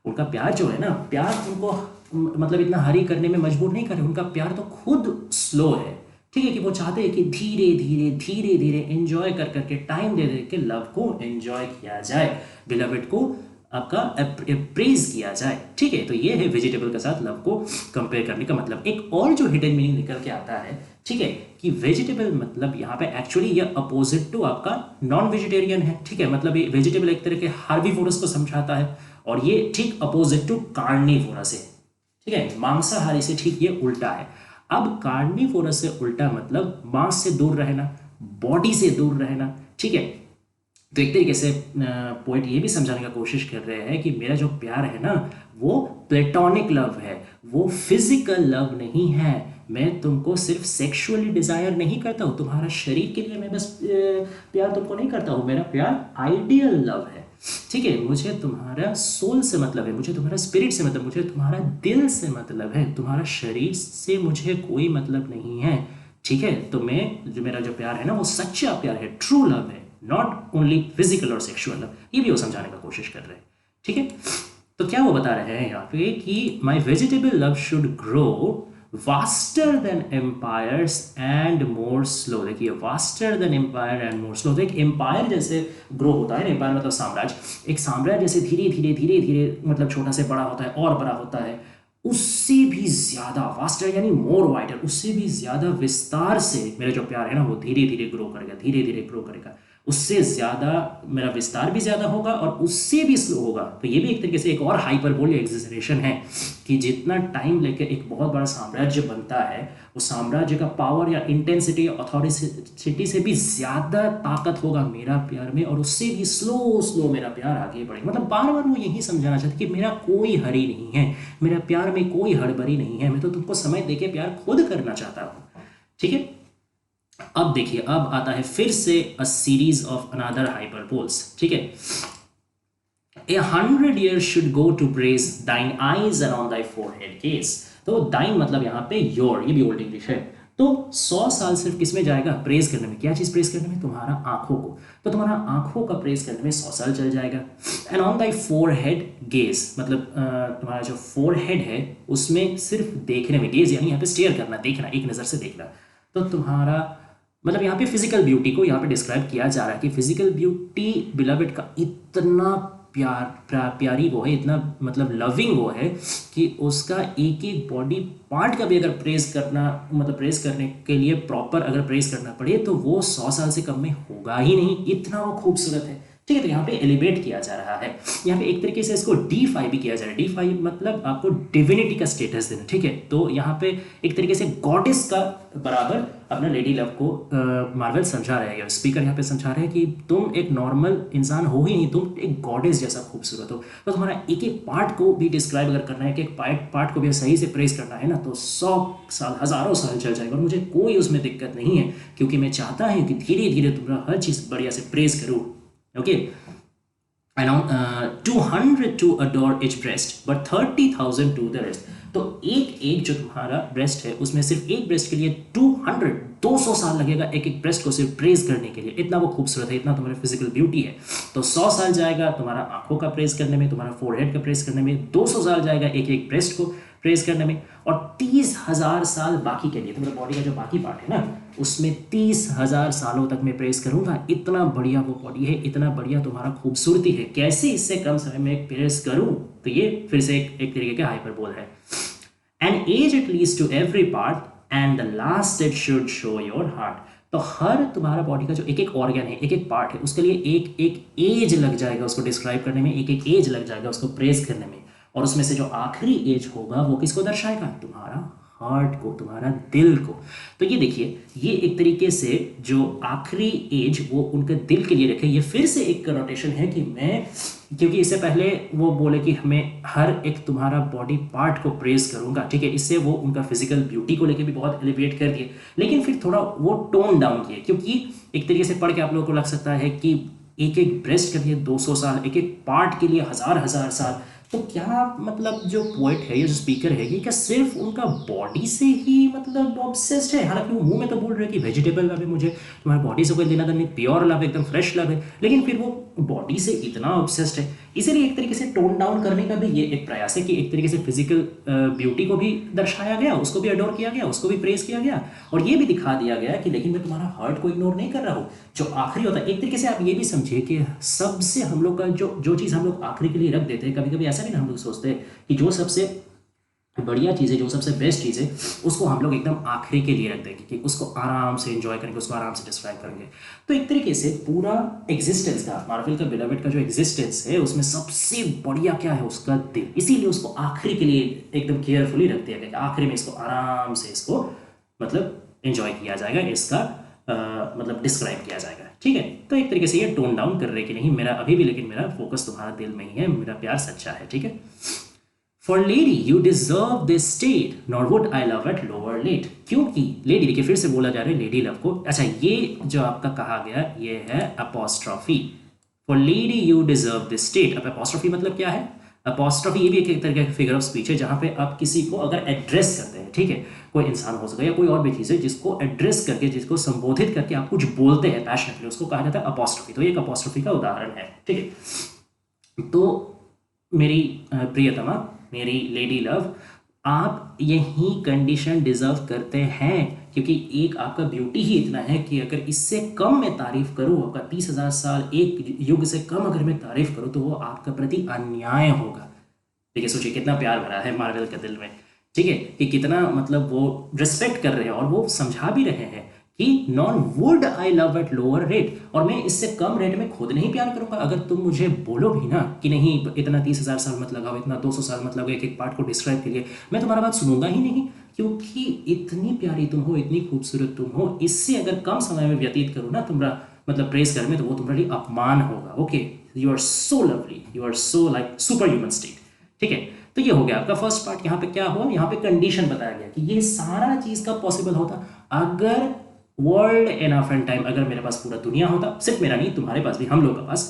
उनका प्यार जो है ना, प्यार उनको मतलब इतना हरी करने में मजबूर नहीं करे। उनका प्यार तो खुद स्लो है, ठीक है, कि वो चाहते हैं कि धीरे धीरे धीरे धीरे एंजॉय कर करके, टाइम दे दे के लव को एंजॉय किया जाए, बिलवेड को आपका प्रेज किया जाए, ठीक है। तो ये है वेजिटेबल के साथ लव को कंपेयर करने का मतलब। एक और जो हिडन मीनिंग निकल के आता है, ठीक है, कि वेजिटेबल मतलब यहाँ पे एक्चुअली ये अपोजिट टू आपका नॉन वेजिटेरियन है, ठीक है। मतलब ये वेजिटेबल एक तरह के हार्बीवोरस को समझाता है, और ये ठीक अपोजिट टू कार्निवोरस है, ठीक है। मांसाहारी से ठीक ये उल्टा है। अब कार्निवोरस से उल्टा मतलब मांस से दूर रहना, बॉडी से दूर रहना, ठीक है। तो एक तरीके से पोएट ये भी समझाने का कोशिश कर रहे हैं कि मेरा जो प्यार है ना वो प्लेटोनिक लव है, वो फिजिकल लव नहीं है। मैं तुमको सिर्फ सेक्सुअली डिजायर नहीं करता हूँ, तुम्हारा शरीर के लिए मैं बस प्यार तुमको नहीं करता हूँ, मेरा प्यार आइडियल लव है, ठीक है। मुझे तुम्हारा सोल से मतलब है, मुझे तुम्हारा स्पिरिट से मतलब, मुझे तुम्हारा दिल से मतलब है, तुम्हारा शरीर से मुझे कोई मतलब नहीं है, ठीक है। तो मैं जो मेरा जो प्यार है ना वो सच्चा प्यार है, ट्रू लव है, नॉट ओनली फिजिकल और सेक्सुअल लव। ये भी वो समझाने का कोशिश कर रहे हैं, ठीक है। तो क्या वो बता रहे हैं यहाँ पे कि my vegetable love should grow vaster than empires and more slow. देखिए vaster than empire and more slow. एक एम्पायर जैसे ग्रो होता है, एम्पायर मतलब साम्राज्य, एक साम्राज्य जैसे धीरे धीरे धीरे धीरे मतलब छोटा से बड़ा होता है और बड़ा होता है, उससे भी ज्यादा वास्टर यानी मोर वाइडर, उससे भी ज्यादा विस्तार से मेरा जो प्यार है ना वो धीरे धीरे ग्रो करेगा, धीरे धीरे ग्रो करेगा, उससे ज्यादा मेरा विस्तार भी ज्यादा होगा और उससे भी स्लो होगा। तो ये भी एक तरीके से एक और हाइपरबोल या एग्जेजरेशन है कि जितना टाइम लेके एक बहुत बड़ा साम्राज्य बनता है, उस साम्राज्य का पावर या इंटेंसिटी अथॉरिटी से भी ज्यादा ताकत होगा मेरा प्यार में, और उससे भी स्लो स्लो मेरा प्यार आगे बढ़ेगा। मतलब बार बार वो यही समझाना चाहते कि मेरा कोई हरी नहीं है, मेरा प्यार में कोई हड़बड़ी नहीं है, मैं तो तुमको समय देके प्यार खुद करना चाहता हूँ, ठीक है। अब देखिए अब आता है फिर से अ सीरीज ऑफ अनदर हाइपरबोल्स, ठीक है। A 100 years should go to praise thine eyes and on thy forehead gaze। तो दाइन मतलब यहाँ पे योर, ये भी ओल्ड इंग्लिश है। तो 100 साल सिर्फ किस में जाएगा? प्रेज करने में। क्या चीज प्रेज करने में? तुम्हारा आंखों को। तो तुम्हारा आंखों का प्रेज करने में 100 साल चल जाएगा। And on Dai forehead gauge मतलब तुम्हारा जो फोरहेड है उसमें सिर्फ देखने में, गेज यानी यहाँ पे स्टेयर करना, देखना, एक नजर से देखना। तो तुम्हारा मतलब यहाँ पे फिजिकल ब्यूटी को यहाँ पे डिस्क्राइब किया जा रहा है कि फिजिकल ब्यूटी बिलवेड का इतना प्यारी वो है, इतना मतलब लविंग वो है कि उसका एक एक बॉडी पार्ट का भी अगर प्रेज करना मतलब प्रेज करने के लिए प्रॉपर अगर प्रेज करना पड़े तो वो 100 साल से कम में होगा ही नहीं, इतना वो खूबसूरत है, ठीक है। तो यहाँ पे एलिवेट किया जा रहा है, यहाँ पे एक तरीके से इसको डीफाई भी किया जा रहा है। डीफाई मतलब आपको डिविनिटी का स्टेटस देना, ठीक है। तो यहाँ पे एक तरीके से गॉडेस का बराबर अपना लेडी लव को मार्वल समझा रहा है, स्पीकर यहाँ पे समझा रहे हैं कि तुम एक नॉर्मल इंसान हो ही नहीं, तुम एक गॉडेस जैसा खूबसूरत हो। तो तुम्हारा एक एक पार्ट को भी डिस्क्राइब अगर करना है, एक एक पार्ट को भी सही से प्रेस करना है ना, तो 100 साल हजारों साल चल जाएगा और मुझे कोई उसमें दिक्कत नहीं है, क्योंकि मैं चाहता हूँ कि धीरे धीरे तुम्हारा हर चीज़ बढ़िया से प्रेस करूँ, okay. And 200 to adore each breast, but 30,000 to the rest। तो एक एक जो तुम्हारा ब्रेस्ट है उसमें सिर्फ एक ब्रेस्ट के लिए 200 साल लगेगा एक एक ब्रेस्ट को सिर्फ प्रेज करने के लिए, इतना वो खूबसूरत है, इतना तुम्हारा फिजिकल ब्यूटी है। तो 100 साल जाएगा तुम्हारा आंखों का प्रेज करने में, तुम्हारा फोरहेड का प्रेज करने में, 200 साल जाएगा एक एक ब्रेस्ट को प्रेज करने में, और 30,000 साल बाकी के लिए, तुम्हारे बॉडी का जो बाकी पार्ट है ना उसमें 30,000 सालों तक मैं प्रेस करूंगा। इतना बढ़िया वो बॉडी है, इतना बढ़िया तुम्हारा खूबसूरती है, कैसे इससे कम समय में प्रेस करूं? तो ये फिर से एक तरीके का हाइपरबोल है। And as it leads to every part and the last it should show your heart. तो हर तुम्हारा बॉडी का जो एक एक ऑर्गन है, एक एक पार्ट है, उसके लिए एक एक एज लग जाएगा उसको डिस्क्राइब करने में, एक एक एज लग जाएगा उसको प्रेस करने में, और उसमें से जो आखिरी एज होगा वो किसको दर्शाएगा? तुम्हारा हार्ट को, तुम्हारा दिल को। तो ये देखिए ये एक तरीके से जो आखिरी एज वो उनके दिल के लिए रखे। ये फिर से एक कनोटेशन है कि मैं, क्योंकि इससे पहले वो बोले कि हमें हर एक तुम्हारा बॉडी पार्ट को प्रेस करूंगा, ठीक है, इससे वो उनका फिजिकल ब्यूटी को लेके भी बहुत एलिवेट कर दिए, लेकिन फिर थोड़ा वो टोन डाउन किए, क्योंकि एक तरीके से पढ़ के आप लोगों को लग सकता है कि एक एक ब्रेस्ट के लिए 200 साल, एक एक पार्ट के लिए हजार हजार साल। तो क्या मतलब जो पोएट है या जो स्पीकर है ये क्या सिर्फ उनका बॉडी से ही मतलब ऑब्सेस्ड है? हालांकि वो मुंह में तो बोल रहे हैं कि वेजिटेबल लव है, मुझे तुम्हारी बॉडी से कोई लेना देना नहीं, प्योर लव है, एकदम फ्रेश लव है, लेकिन फिर वो बॉडी से इतना ऑब्सेस्ड है। इसीलिए एक तरीके से टोन डाउन करने का भी ये एक प्रयास है कि एक तरीके से फिजिकल ब्यूटी को भी दर्शाया गया, उसको भी अडोर किया गया, उसको भी प्रेस किया गया, और ये भी दिखा दिया गया कि लेकिन मैं तुम्हारा हार्ट को इग्नोर नहीं कर रहा हूँ। जो आखिरी होता है, एक तरीके से आप ये भी समझिए कि सबसे हम लोग का जो चीज़ हम लोग आखिरी के लिए रख देते हैं, कभी कभी ऐसा भी ना हम लोग सोचते हैं कि जो सबसे बढ़िया चीज़ है, जो सबसे बेस्ट चीज़ है, उसको हम लोग एकदम आखिरी के लिए रख देंगे कि उसको आराम से एंजॉय करेंगे, उसको आराम से डिस्क्राइब करेंगे। तो एक तरीके से पूरा एग्जिस्टेंस का, मार्वल का बिलवेड का जो एग्जिस्टेंस है उसमें सबसे बढ़िया क्या है? उसका दिल। इसीलिए उसको आखिरी के लिए एकदम केयरफुली रख दिया गया कि आखिरी में इसको आराम से इसको मतलब एंजॉय किया जाएगा, इसका मतलब डिस्क्राइब किया जाएगा, ठीक है। तो एक तरीके से ये टोन डाउन कर रहे कि नहीं मेरा अभी भी, लेकिन मेरा फोकस तुम्हारा दिल में ही है, मेरा प्यार सच्चा है, ठीक है। For lady you deserve this state not would I love at lower rate, क्योंकि लेडी, देखिए फिर से बोला जा रहा है लेडी लव को। अच्छा, ये जो आपका कहा गया ये है apostrophe. For lady you deserve this state. अब अपोस्ट्रॉफी मतलब क्या है? अपोस्ट्रॉफी ये भी एक तरीके का फिगर ऑफ स्पीच है जहां पे आप किसी को अगर एड्रेस करते हैं, ठीक है, कोई इंसान हो सकता है या कोई और भी चीज़ है जिसको एड्रेस करके, जिसको संबोधित करके आप कुछ बोलते हैं पैशनेटली, उसको कहा जाता है अपोस्ट्रॉफी। तो ये एक अपोस्ट्रॉफी का उदाहरण है, ठीक है। तो मेरी प्रियतमा, मेरी लेडी लव, आप यही कंडीशन डिजर्व करते हैं, क्योंकि एक आपका ब्यूटी ही इतना है कि अगर इससे कम मैं तारीफ करूं, आपका 30,000 साल एक युग से कम अगर मैं तारीफ करूं तो वो आपका प्रति अन्याय होगा। ठीक है, सोचिए कितना प्यार भरा है मार्वल के दिल में, ठीक है, कि कितना मतलब वो रिस्पेक्ट कर रहे हैं और वो समझा भी रहे हैं कि non would I love at lower rate, और मैं इससे कम रेट में खुद नहीं प्यार करूंगा। अगर तुम मुझे बोलो भी ना कि नहीं इतना 30,000 साल मत लगाओ, इतना 200 साल मत लगाओ एक एक पार्ट को डिस्क्राइब के लिए, मैं तुम्हारा बात सुनूंगा ही नहीं, क्योंकि इतनी प्यारी तुम हो, इतनी खूबसूरत तुम हो, इससे अगर कम समय में व्यतीत करूँ ना तुम्हारा मतलब प्रेस कर में, तो वो तुम्हारे लिए अपमान होगा। Okay, you are so lovely, you are so like super human state, ठीक है। तो ये हो गया आपका फर्स्ट पार्ट। यहाँ पे क्या हुआ, यहाँ पे कंडीशन बताया गया कि ये सारा चीज का पॉसिबल होता अगर वर्ल्ड एनफ एंड टाइम, अगर मेरे पास पूरा दुनिया होता, सिर्फ मेरा नहीं तुम्हारे पास भी, हम लोग के पास,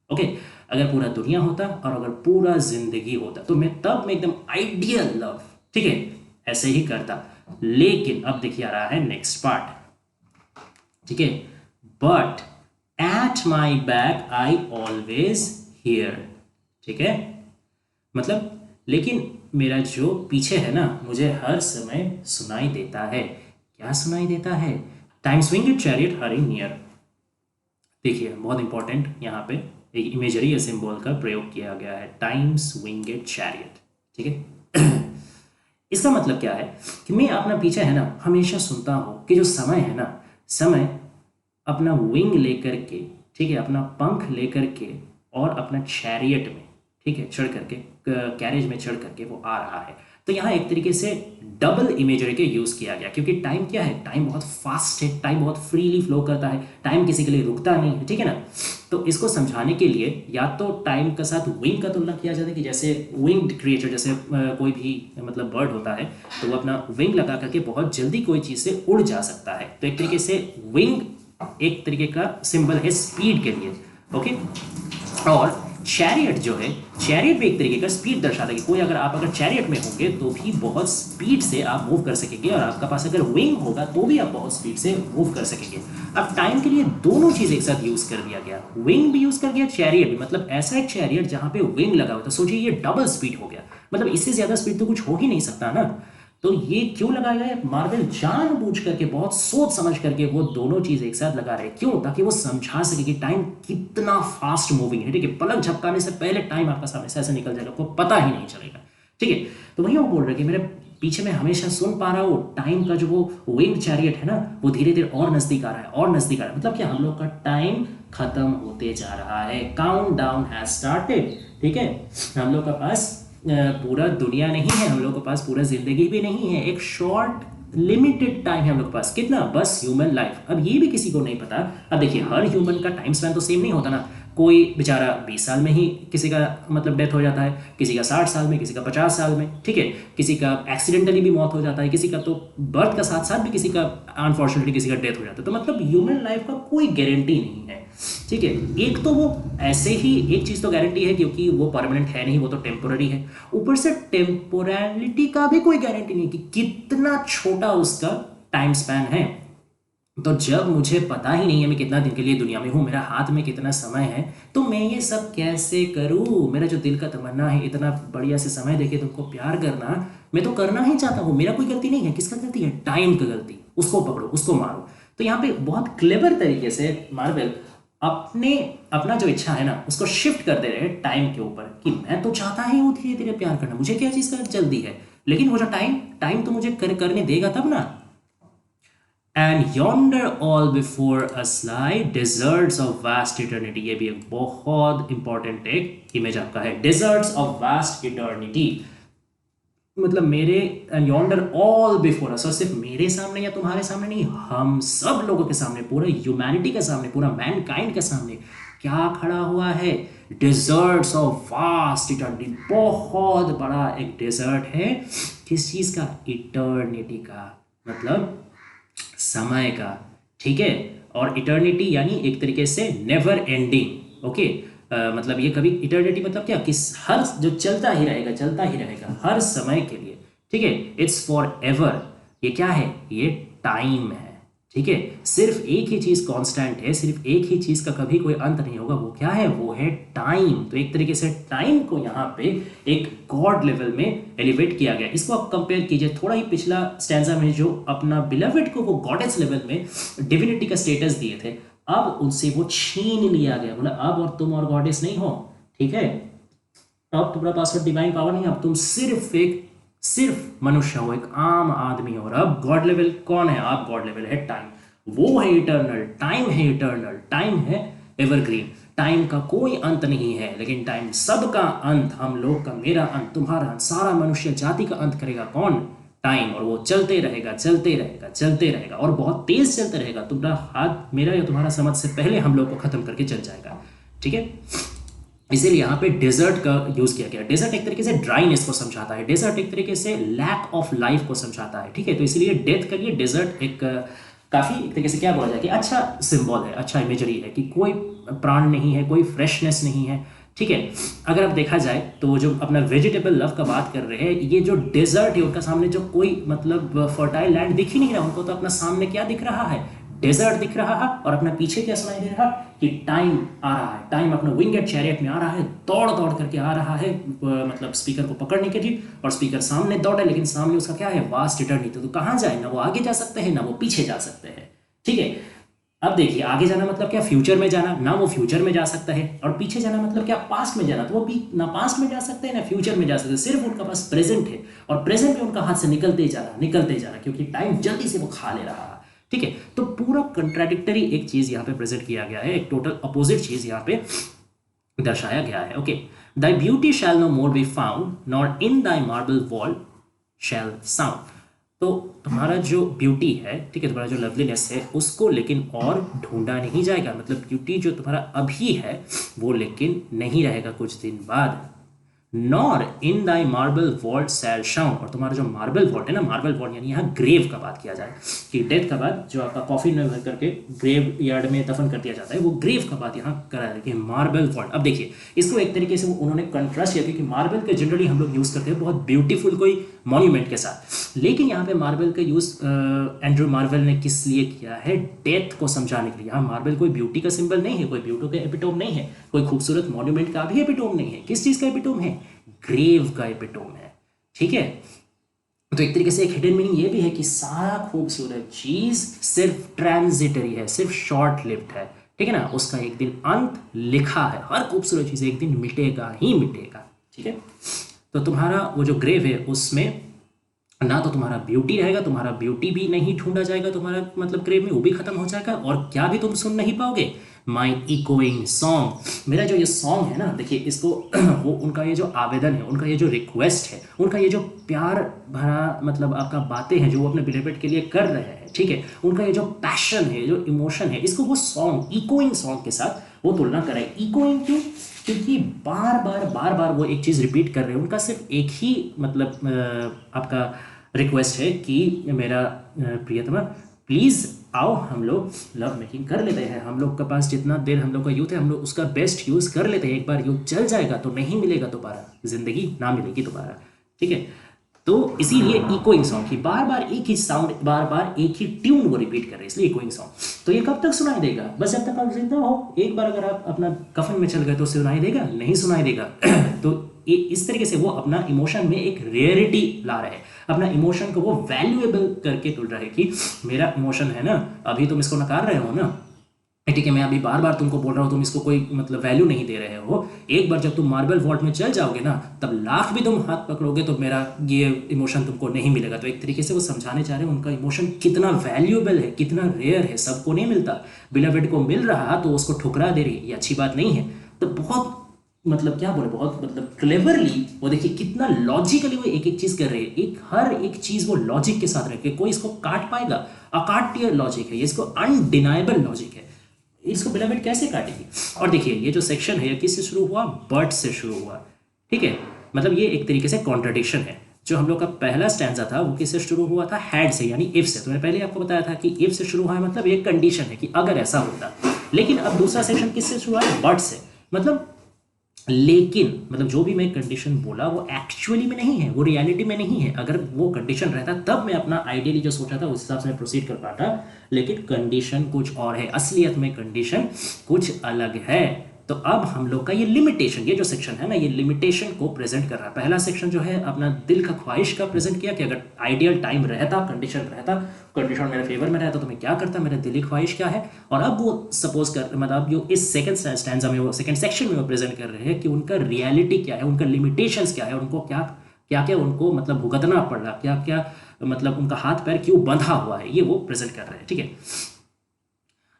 ओके, अगर पूरा दुनिया होता और अगर पूरा जिंदगी होता, तो मैं तब मैं एकदम आइडियल लव, ठीक है, ऐसे ही करता। लेकिन अब देखिए आ रहा है नेक्स्ट पार्ट, ठीक है। But at my back I always here, ठीक है, मतलब लेकिन मेरा जो पीछे है ना, मुझे हर समय सुनाई देता है। क्या सुनाई देता है? Times winged chariot hurrying near. देखिए बहुत इंपॉर्टेंट, यहाँ पे एक इमेजरी या सिंबल का प्रयोग किया गया है, टाइम्स विंग्ड चैरियट, ठीक है। इसका मतलब क्या है कि मैं अपना पीछे है ना हमेशा सुनता हूँ कि जो समय है ना, समय अपना विंग लेकर के, ठीक है, अपना पंख लेकर के और अपना चैरियट में, ठीक है, चढ़ करके, कैरेज में चढ़ करके वो आ रहा है। तो यहाँ एक तरीके से डबल इमेजरी के यूज किया गया, क्योंकि टाइम क्या है, टाइम बहुत फास्ट है, टाइम बहुत फ्रीली फ्लो करता है, टाइम किसी के लिए रुकता नहीं है, ठीक है ना। तो इसको समझाने के लिए या तो टाइम के साथ विंग का तुलना किया जाता है कि जैसे विंग्ड क्रिएचर, जैसे कोई भी मतलब बर्ड होता है तो वो अपना विंग लगा करके बहुत जल्दी कोई चीज से उड़ जा सकता है। तो एक तरीके से विंग एक तरीके का सिंबल है स्पीड के लिए, ओके। और चैरियट जो है, चैरियट भी एक तरीके का स्पीड दर्शाता है कि कोई अगर चैरियट में होंगे तो भी बहुत स्पीड से आप मूव कर सकेंगे, और आपका पास अगर विंग होगा तो भी आप बहुत स्पीड से मूव कर सकेंगे। अब टाइम के लिए दोनों चीज एक साथ यूज कर दिया गया, विंग भी यूज कर दिया, चैरियट भी, मतलब ऐसा एक चैरियट जहां पे विंग लगा हुआ था। सोचिए ये डबल स्पीड हो गया, मतलब इससे ज्यादा स्पीड तो कुछ हो ही नहीं सकता ना। तो ये क्यों लगाया गया है? मार्वल जानबूझ करके, बहुत सोच समझ करके वो दोनों चीज एक साथ लगा रहे हैं। क्यों? ताकि वो समझा सके कि टाइम कितना फास्ट मूविंग है, ठीक है, पलक झपकाने से पहले टाइम आपका सामने से ऐसे निकल जाएगा, आपको पता ही नहीं चलेगा, ठीक है। तो वही वो बोल रहे कि मेरे पीछे मैं हमेशा सुन पा रहा हूँ टाइम का जो वो विंग चैरियट है ना, वो धीरे धीरे और नजदीक आ रहा है, और नजदीक आ रहा है। मतलब क्या, हम लोग का टाइम खत्म होते जा रहा है, काउंट डाउन हैज स्टार्टेड, ठीक है। हम लोग का पास पूरा दुनिया नहीं है, हम लोग के पास पूरा जिंदगी भी नहीं है, एक शॉर्ट लिमिटेड टाइम है हम लोग के पास। कितना? बस ह्यूमन लाइफ। अब ये भी किसी को नहीं पता। अब देखिए हर ह्यूमन का टाइम स्पैन तो सेम नहीं होता ना, कोई बेचारा 20 साल में ही किसी का मतलब डेथ हो जाता है, किसी का 60 साल में, किसी का 50 साल में, ठीक है, किसी का एक्सीडेंटली भी मौत हो जाता है, किसी का तो बर्थ का साथ साथ भी किसी का अनफॉर्चुनेटली किसी का डेथ हो जाता है। तो मतलब ह्यूमन लाइफ का कोई गारंटी नहीं है, ठीक है। एक तो वो ऐसे ही एक चीज तो गारंटी है क्योंकि वो परमानेंट है नहीं, वो तो टेम्पोररी है। ऊपर से टेम्पोरलिटी का भी कोई गारंटी नहीं कि कितना छोटा उसका टाइम स्पैन है। तो जब मुझे पता ही नहीं है मैं कितना दिन के लिए दुनिया में हूं, मेरा हाथ में कितना समय है, तो मैं ये सब कैसे करूं? मेरा जो दिल का तमन्ना है इतना बढ़िया से समय देके तुमको प्यार करना, मैं तो करना ही चाहता हूं। मेरा कोई गलती नहीं है, किसका गलती है? टाइम का गलती। उसको पकड़ो, उसको मारो। तो यहाँ पे बहुत क्लेवर तरीके से मार्वल अपने अपना जो इच्छा है ना उसको शिफ्ट कर दे रहे हैं टाइम के ऊपर, कि मैं तो चाहता ही हूँ धीरे धीरे प्यार करना, मुझे क्या चीज का जल्दी है, लेकिन वो जो टाइम टाइम तो मुझे करने देगा तब ना। And yonder all before us lie deserts of vast eternity। ये भी एक बहुत इंपॉर्टेंट एक इमेज आपका है, deserts of vast eternity। मतलब मेरे यॉन्डर ऑल बिफोर अस, और सिर्फ मेरे सामने या तुम्हारे सामने नहीं, हम सब लोगों के सामने, पूरा ह्यूमैनिटी के सामने, पूरा मैनकाइंड के सामने क्या खड़ा हुआ है? डेजर्ट्स ऑफ वास्ट इटर्निटी, बहुत बड़ा एक डेजर्ट है। किस चीज़ का? इटर्निटी का, मतलब समय का, ठीक है। और इटर्निटी यानी एक तरीके से नेवर एंडिंग, ओके। मतलब ये कभी, इटर्निटी मतलब क्या? किस, हर, जो चलता ही रहेगा, चलता ही रहेगा हर समय के लिए, ठीक है। It's for ever. ये क्या है? ये टाइम है, ठीक है। सिर्फ एक ही चीज कांस्टेंट है, सिर्फ एक ही चीज का कभी कोई अंत नहीं होगा, वो क्या है? वो है टाइम। तो एक तरीके से टाइम को यहाँ पे एक गॉड लेवल में एलिवेट किया गया। इसको आप कंपेयर कीजिए, थोड़ा ही पिछला स्टैंजा में जो अपना बिलवेड को वो गॉडेस लेवल में डिविनिटी का स्टेटस दिए थे, अब उनसे वो छीन लिया गया। बोला अब और तुम और गॉडेस नहीं हो, ठीक है। अब तुम्हारे पास डिवाइन पावर नहीं है, अब तुम सिर्फ मनुष्य हो, एक आम आदमी हो। और अब गॉड लेवल कौन है? आप गॉड लेवल है टाइम, वो है इटर्नल, टाइम है इटर्नल, टाइम है एवरग्रीन। टाइम का कोई अंत नहीं है, लेकिन टाइम सबका अंत, हम लोग का, मेरा अंत, तुम्हारा अंत, सारा मनुष्य जाति का अंत करेगा कौन? टाइम। और वो चलते रहेगा, चलते रहेगा, चलते रहेगा, और बहुत तेज चलते रहेगा। तुम्हारा हाथ, मेरा या तुम्हारा समझ से पहले हम लोग को खत्म करके चल जाएगा, ठीक है। इसीलिए यहाँ पे डेजर्ट का यूज किया गया। डेजर्ट एक तरीके से ड्राइनेस को समझाता है, डेजर्ट एक तरीके से लैक ऑफ लाइफ को समझाता है, ठीक है। तो इसीलिए डेथ के लिए डेजर्ट एक काफी एक तरीके से क्या बोला जाए कि अच्छा सिंबल है, अच्छा इमेजरी है, कि कोई प्राण नहीं है, कोई फ्रेशनेस नहीं है, ठीक है। अगर अब देखा जाए तो वो जो अपना वेजिटेबल लव का बात कर रहे हैं, ये जो डेजर्ट है उनका सामने जो कोई मतलब फर्टाइल लैंड दिख ही नहीं रहा उनको, तो अपना सामने क्या दिख रहा है? डेजर्ट दिख रहा है। और अपना पीछे क्या सुनाई दे रहा है? कि टाइम आ रहा है, टाइम अपना विंगेड चैरियट में आ रहा है, दौड़ दौड़ करके आ रहा है, मतलब स्पीकर को पकड़ने के लिए। और स्पीकर सामने दौड़े, लेकिन सामने उसका क्या है? Vast eternity. तो कहाँ जाए? ना वो आगे जा सकते हैं, ना वो पीछे जा सकते हैं, ठीक है। अब देखिए, आगे जाना मतलब क्या? फ्यूचर में जाना, ना वो फ्यूचर में जा सकता है। और पीछे जाना मतलब क्या? पास्ट में जाना, तो वो भी ना पास्ट में जा सकते हैं ना फ्यूचर में जा सकते हैं, सिर्फ उनका पास प्रेजेंट है। और प्रेजेंट में उनका हाथ से निकलते जा रहा, निकलते जा रहा, क्योंकि टाइम जल्दी से वो खा ले रहा है, ठीक है। तो पूरा कंट्राडिक्टरी एक चीज यहाँ पे प्रेजेंट किया गया है, एक टोटल अपोजिट चीज यहाँ पे दर्शाया गया है, okay. Thy beauty shall no more be found, nor in thy marble vault shall sound. तो तुम्हारा जो ब्यूटी है, ठीक है, तुम्हारा जो लवलीनेस है, उसको लेकिन और ढूंढा नहीं जाएगा। मतलब ब्यूटी जो तुम्हारा अभी है वो लेकिन नहीं रहेगा कुछ दिन बाद। Nor in thy marble vault shall sound. और तुम्हारा जो मार्बल वॉल्ट है ना, मार्बल वॉल्ट यानी यहाँ ग्रेव का बात किया जाए, कि डेथ का बाद जो आपका कॉफिन में भर करके ग्रेव यार्ड में दफन कर दिया जाता है, वो ग्रेव का बात यहाँ करा है कि मार्बल वॉल्ट। अब देखिए, इसको एक तरीके से उन्होंने कंट्रास्ट किया, क्योंकि मार्बल के जनरली हम लोग यूज़ करते हैं बहुत ब्यूटीफुल कोई मॉन्यूमेंट के साथ, लेकिन यहाँ पे मार्बल का यूज़ एंड्रू मार्वल ने किस लिए किया है? डेथ को समझाने के लिए। यहाँ मार्बल कोई ब्यूटी का सिंबल नहीं है, कोई ब्यूटी का एपिटोम नहीं है, कोई खूबसूरत मॉन्यूमेंट का भी एपिटोम नहीं है। किस चीज़ का एपिटोम है? ग्रेव का एपिटोम है, ठीक है। तो एक तरीके से एक हिडन मीनिंग ये भी है कि सारा खूबसूरत चीज सिर्फ ट्रांजिटरी है, सिर्फ शॉर्ट लिव्ड है, ठीक है ना। उसका एक दिन अंत लिखा है, हर खूबसूरत चीज एक दिन मिटेगा ही मिटेगा, ठीक है। तो तुम्हारा वो जो ग्रेव है उसमें ना तो तुम्हारा ब्यूटी रहेगा, तुम्हारा ब्यूटी भी नहीं ढूंढा जाएगा, तुम्हारा मतलब ग्रेव में वो भी खत्म हो जाएगा। और क्या भी तुम सुन नहीं पाओगे? माई इकोइंग सॉन्ग। मेरा जो ये सॉन्ग है ना, देखिए इसको वो उनका ये जो आवेदन है, उनका ये जो रिक्वेस्ट है, उनका ये जो प्यार भरा मतलब आपका बातें हैं जो वो अपने बिलेवेड के लिए कर रहे हैं, ठीक है, उनका ये जो पैशन है, जो इमोशन है, इसको वो सॉन्ग, इकोइंग सॉन्ग के साथ वो तुलना कराए। इकोइंग क्यों? क्योंकि बार बार वो एक चीज़ रिपीट कर रहे हैं। उनका सिर्फ एक ही मतलब आपका रिक्वेस्ट है कि मेरा प्रियतमा प्लीज़ आओ, हम लोग लव मेकिंग कर लेते हैं। हम लोग के पास जितना देर हम लोग का यूथ है, हम लोग उसका बेस्ट यूज़ कर लेते हैं। एक बार यूथ चल जाएगा तो नहीं मिलेगा दोबारा, जिंदगी ना मिलेगी दोबारा, ठीक है। तो इसीलिए इकोइंग सॉन्ग की बार बार एक ही साउंड, बार बार एक ही ट्यून वो रिपीट कर रहे हैं, इसलिए इकोइंग सॉन्ग। तो ये कब तक सुनाई देगा? बस जब तक आप जिंदा हो। एक बार अगर आप अपना कफन में चल गए तो सुनाई देगा? नहीं सुनाई देगा। तो इस तरीके से वो अपना इमोशन में एक रेयरिटी ला रहे हैं, अपना इमोशन को वो वैल्यूएबल करके तुल रहे हैं कि मेरा इमोशन है ना, अभी तुम इसको नकार रहे हो ना, ठीक है, मैं अभी बार बार तुमको बोल रहा हूँ, तुम इसको कोई मतलब वैल्यू नहीं दे रहे हो। एक बार जब तुम मार्बल वॉल्ट में चल जाओगे ना, तब लाख भी तुम हाथ पकड़ोगे तो मेरा ये इमोशन तुमको नहीं मिलेगा। तो एक तरीके से वो समझाने चाह रहे हैं उनका इमोशन कितना वैल्यूएबल है, कितना रेयर है, सबको नहीं मिलता। बिलवेड को मिल रहा तो उसको ठुकरा दे रही, ये अच्छी बात नहीं है। तो बहुत मतलब क्या बोले, बहुत मतलब क्लेवरली वो देखिए कितना लॉजिकली वो एक एक चीज कर रहे हैं, एक हर एक चीज वो लॉजिक के साथ रखे, कोई इसको काट पाएगा? अकाट्य लॉजिक है ये, इसको अनडिनाइबल लॉजिक है, इसको पिरामिड कैसे काटेगी? और देखिए ये जो सेक्शन है ये किससे शुरू हुआ? बट से शुरू हुआ, ठीक है। मतलब ये एक तरीके से कॉन्ट्रडिक्शन है। जो हम लोग का पहला स्टैंजा था वो किससे शुरू हुआ था? हैड से, यानी इफ से। तो मैंने पहले आपको बताया था कि इफ से शुरू हुआ है, मतलब एक कंडीशन है कि अगर ऐसा होता। लेकिन अब दूसरा सेक्शन किससे शुरू हुआ है? बट से, मतलब लेकिन, मतलब जो भी मैं कंडीशन बोला वो एक्चुअली में नहीं है, वो रियलिटी में नहीं है। अगर वो कंडीशन रहता तब मैं अपना आइडियली जो सोचा था उस हिसाब से मैं प्रोसीड कर पाता, लेकिन कंडीशन कुछ और है, असलियत में कंडीशन कुछ अलग है। तो अब हम लोग का ये लिमिटेशन, ये जो सेक्शन है ना, ये लिमिटेशन को प्रेजेंट कर रहा है। पहला सेक्शन जो है अपना दिल का ख्वाहिश का प्रेजेंट किया कि अगर आइडियल टाइम रहता, कंडीशन रहता, कंडीशन मेरे फेवर में रहता तो मैं क्या करता, मेरा दिली ख्वाहिश क्या है। और अब वो सपोज कर, मतलब जो इस सेकंड स्टैंजा में, वो सेकंड सेक्शन में वो प्रेजेंट कर रहे हैं कि उनका रियलिटी क्या है, उनका लिमिटेशंस क्या है, उनको क्या क्या क्या उनको मतलब भुगतना पड़ रहा, क्या क्या मतलब उनका हाथ पैर क्यों बंधा हुआ है, ये वो प्रेजेंट कर रहे हैं, ठीक है।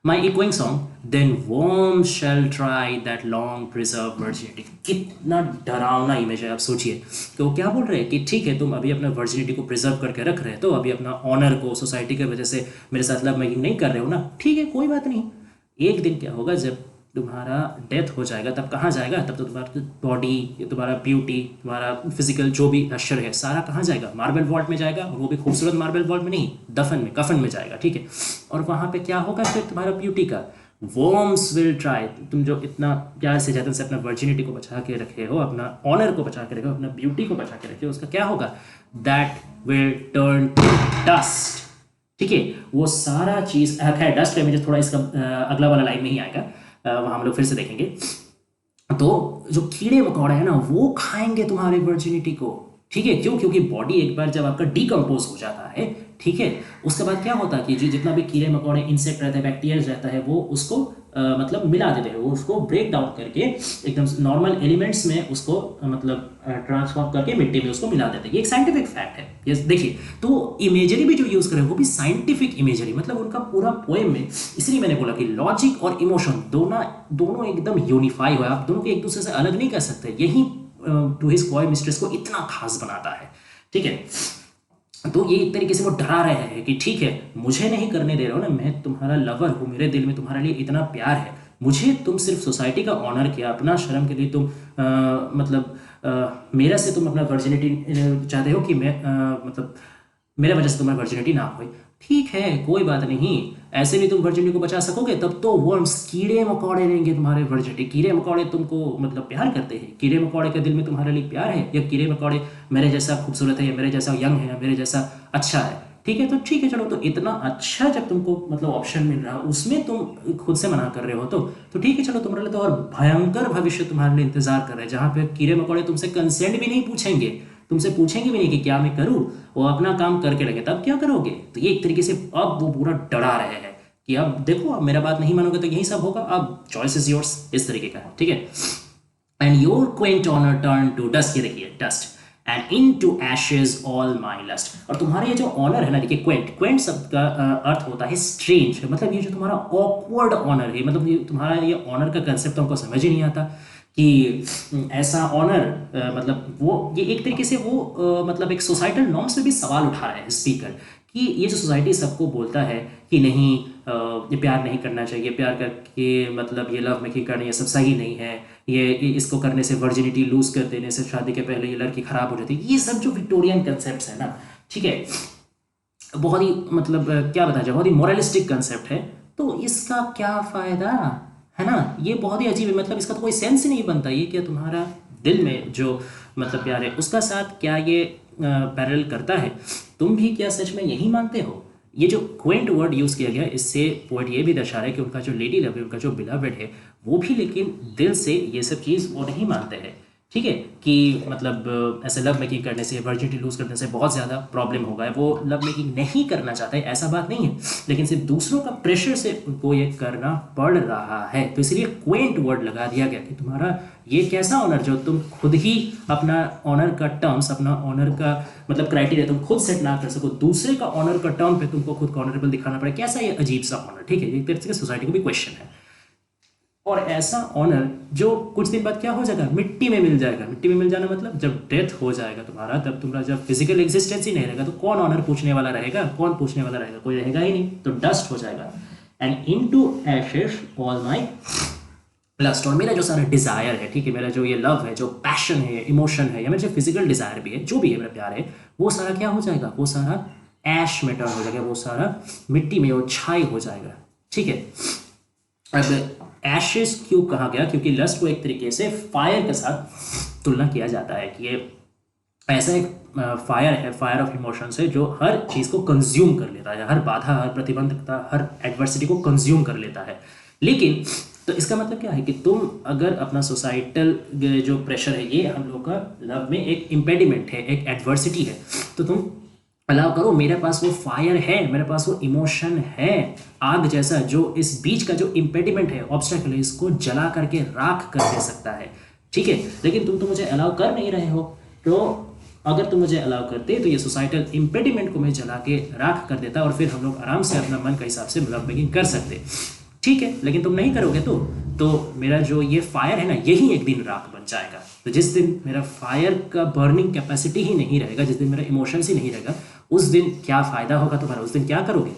My echoing song, then worms shall try that long preserved virginity। कितना डरावना इमेज है, आप सोचिए कि वो क्या बोल रहे हैं कि ठीक है तुम अभी अपना वर्जिनिटी को प्रिजर्व करके रख रहे हो, तो अभी अपना ऑनर को सोसाइटी की वजह से मेरे साथ लव मेकिंग नहीं कर रहे हो ना, ठीक है कोई बात नहीं। एक दिन क्या होगा, जब तुम्हारा डेथ हो जाएगा तब कहाँ जाएगा? तब तो तुम्हारा बॉडी, तुम्हारा ब्यूटी, तुम्हारा फिजिकल जो भी अक्षर है सारा कहाँ जाएगा? मार्बल वॉल्ट में जाएगा, वो भी खूबसूरत मार्बल वॉल्ट में नहीं, दफन में, कफन में जाएगा, ठीक है। और वहाँ पे क्या होगा फिर तुम्हारा ब्यूटी का? वर्म्स विल ट्राई, तुम जो इतना प्यार से जतन से अपना वर्जिनिटी को बचा के रखे हो, अपना ऑनर को बचा के रखे हो, अपना ब्यूटी को बचा के रखे हो, उसका क्या होगा? That will turn to dust, ठीक है। वो सारा चीज है डस्ट है, मुझे थोड़ा इसका अगला वाला लाइन में ही आएगा, वहाँ हम लोग फिर से देखेंगे। तो जो कीड़े मकोड़े हैं ना वो खाएंगे तुम्हारे वर्जिनिटी को, ठीक है। क्यों? क्योंकि बॉडी एक बार जब आपका डिकम्पोज हो जाता है, ठीक है, उसके बाद क्या होता है कि जितना भी कीड़े मकोड़े, इंसेक्ट रहता है, बैक्टीरिया रहता है, वो उसको मतलब मिला देते हैं, वो उसको ब्रेक डाउन करके एकदम नॉर्मल एलिमेंट्स में उसको मतलब ट्रांसफॉर्म करके मिट्टी में उसको मिला देते हैं। ये एक साइंटिफिक फैक्ट है, ये देखिए। तो इमेजरी भी जो यूज करें वो भी साइंटिफिक इमेजरी, मतलब उनका पूरा पोएम में, इसलिए मैंने बोला कि लॉजिक और इमोशन दोनों एकदम यूनिफाई हुआ, आप दोनों को एक दूसरे से अलग नहीं कर सकते। यही टू हिज कॉय मिस्ट्रेस को इतना खास बनाता है, ठीक है। तो ये एक तरीके से वो डरा रहे हैं कि ठीक है मुझे नहीं करने दे रहे हो ना, मैं तुम्हारा लवर हूँ, मेरे दिल में तुम्हारे लिए इतना प्यार है, मुझे तुम सिर्फ सोसाइटी का ऑनर किया, अपना शर्म के लिए तुम मतलब मेरा से तुम अपना वर्जिनिटी चाहते हो कि मैं मतलब मेरे वजह से तुम्हारी वर्जिनिटी ना हो। ठीक है कोई बात नहीं, ऐसे नहीं तुम वर्जिनिटी को बचा सकोगे, तब तो वर्म्स, कीड़े मकोड़े लेंगे तुम्हारे वर्जिनिटी। कीड़े मकोड़े तुमको मतलब प्यार करते हैं, कीड़े मकोड़े के दिल में तुम्हारे लिए प्यार है, या कीड़े मकोड़े मेरे जैसा खूबसूरत है, या मेरे जैसा यंग है, या मेरे जैसा अच्छा है, ठीक है। तो ठीक है चलो, तो इतना अच्छा जब तुमको मतलब ऑप्शन मिल रहा है उसमें तुम खुद से मना कर रहे हो, तो ठीक है चलो, तुम्हारे लिए तो और भयंकर भविष्य तुम्हारे लिए इंतजार कर रहे हैं, जहाँ पे कीड़े मकोड़े तुमसे कंसेंट भी नहीं पूछेंगे, तुमसे पूछेंगे भी नहीं कि क्या मैं करूं, वो अपना काम करके लगे, तब क्या करोगे? तो ये एक तरीके से अब वो पूरा डरा रहे हैं कि अब देखो, अब मेरा बात नहीं मानोगे तो यही सब होगा, अब चॉइस इज योर्स, इस तरीके का है, ठीक है। And your quaint honour turn to dust, ये देखिए dust, and into ashes all my lust. और तुम्हारे ये जो ऑनर है ना, देखिए क्वेंट, क्वेंट शब्द का अर्थ होता है स्ट्रेंज, मतलब ये जो तुम्हारा ऑकवर्ड ऑनर है, मतलब ये तुम्हारा ये ऑनर का कंसेप्ट हमको समझ ही नहीं आता कि ऐसा ऑनर मतलब वो, ये एक तरीके से वो मतलब एक सोसाइटल नॉर्म्स में भी सवाल उठा रहा है स्पीकर, कि ये जो सोसाइटी सबको बोलता है कि नहीं ये प्यार नहीं करना चाहिए, प्यार करके मतलब ये लव मेकिंग करनी, ये सब सही नहीं है, ये इसको करने से वर्जिनिटी लूज कर देने से शादी के पहले ये लड़की खराब हो जाती है, ये सब जो विक्टोरियन कंसेप्ट है ना, ठीक है, बहुत ही मतलब क्या बताया जाए, बहुत ही मोरलिस्टिक कंसेप्ट है। तो इसका क्या फायदा है ना, ये बहुत ही अजीब है, मतलब इसका तो कोई सेंस ही नहीं बनता। ये क्या तुम्हारा दिल में जो मतलब प्यार है उसका साथ क्या ये पैरेलल करता है? तुम भी क्या सच में यही मानते हो? ये जो क्वेंट वर्ड यूज़ किया गया, इससे पोएट ये भी दर्शा रहा है कि उनका जो लेडी लव है, उनका जो बिलवेड है, वो भी लेकिन दिल से ये सब चीज़ वो नहीं मानते हैं, ठीक है, कि मतलब ऐसे लव मेकिंग करने से, वर्जिनिटी लूज करने से बहुत ज़्यादा प्रॉब्लम होगा, वो लव मेकिंग नहीं करना चाहते, ऐसा बात नहीं है, लेकिन सिर्फ दूसरों का प्रेशर से उनको ये करना पड़ रहा है। तो इसलिए क्वेंट वर्ड लगा दिया गया कि तुम्हारा ये कैसा ऑनर, जो तुम खुद ही अपना ऑनर का टर्म्स, अपना ऑनर का मतलब क्राइटेरिया तुम खुद सेट ना कर सको, दूसरे का ऑनर का टर्म पे तुमको खुद को ऑनरेबल दिखाना पड़े, कैसा ये अजीब सा ऑनर, ठीक है। एक तरह से सोसाइटी को भी क्वेश्चन है। और ऐसा ऑनर जो कुछ दिन बाद क्या हो जाएगा, मिट्टी में मिल जाएगा। मिट्टी में मिल जाना मतलब जब डेथ हो जाएगा तुम्हारा, तब तुम्हारा जब फिजिकल एग्जिस्टेंस ही नहीं रहेगा तो कौन ऑनर पूछने वाला रहेगा, कौन पूछने वाला रहेगा, कोई रहेगा ही नहीं, तो डस्ट हो जाएगा। And into ashes all my lust, और मेरा जो सारा डिजायर है, ठीक है, मेरा जो ये लव है, जो पैशन है, इमोशन है, या मेरा जो फिजिकल डिजायर भी है, जो भी है मेरा प्यार है, वो सारा क्या हो जाएगा, वो सारा ऐश में टर्न हो जाएगा, वो सारा मिट्टी में वो छाई हो जाएगा। ठीक है, अब एशेस क्यों कहा गया, क्योंकि लस्ट को एक तरीके से फायर के साथ तुलना किया जाता है कि ये ऐसा एक फायर है, फायर ऑफ इमोशंस है, जो हर चीज़ को कंज्यूम कर लेता है, हर बाधा, हर प्रतिबंधकता, हर एडवर्सिटी को कंज्यूम कर लेता है। लेकिन तो इसका मतलब क्या है कि तुम अगर अपना सोसाइटल जो प्रेशर है, ये हम लोग का लव में एक इम्पेडिमेंट है, एक एडवर्सिटी है, तो तुम अलाउ करो, मेरे पास वो फायर है, मेरे पास वो इमोशन है, आग जैसा, जो इस बीच का जो इम्पेडिमेंट है, ऑब्स्टेकल है, इसको जला करके राख कर दे सकता है। ठीक है, लेकिन तुम तो मुझे अलाउ कर नहीं रहे हो, तो अगर तुम मुझे अलाउ करते तो ये सोसाइटल इम्पेडिमेंट को मैं जला के राख कर देता, और फिर हम लोग आराम से अपना मन के हिसाब से लव मेकिंग कर सकते। ठीक है, लेकिन तुम नहीं करोगे तो मेरा जो ये फायर है ना, यही एक दिन राख बन जाएगा। तो जिस दिन मेरा फायर का बर्निंग कैपेसिटी ही नहीं रहेगा, जिस दिन मेरा इमोशंस ही नहीं रहेगा, उस दिन क्या फायदा होगा तुम्हारा, उस दिन क्या करोगे।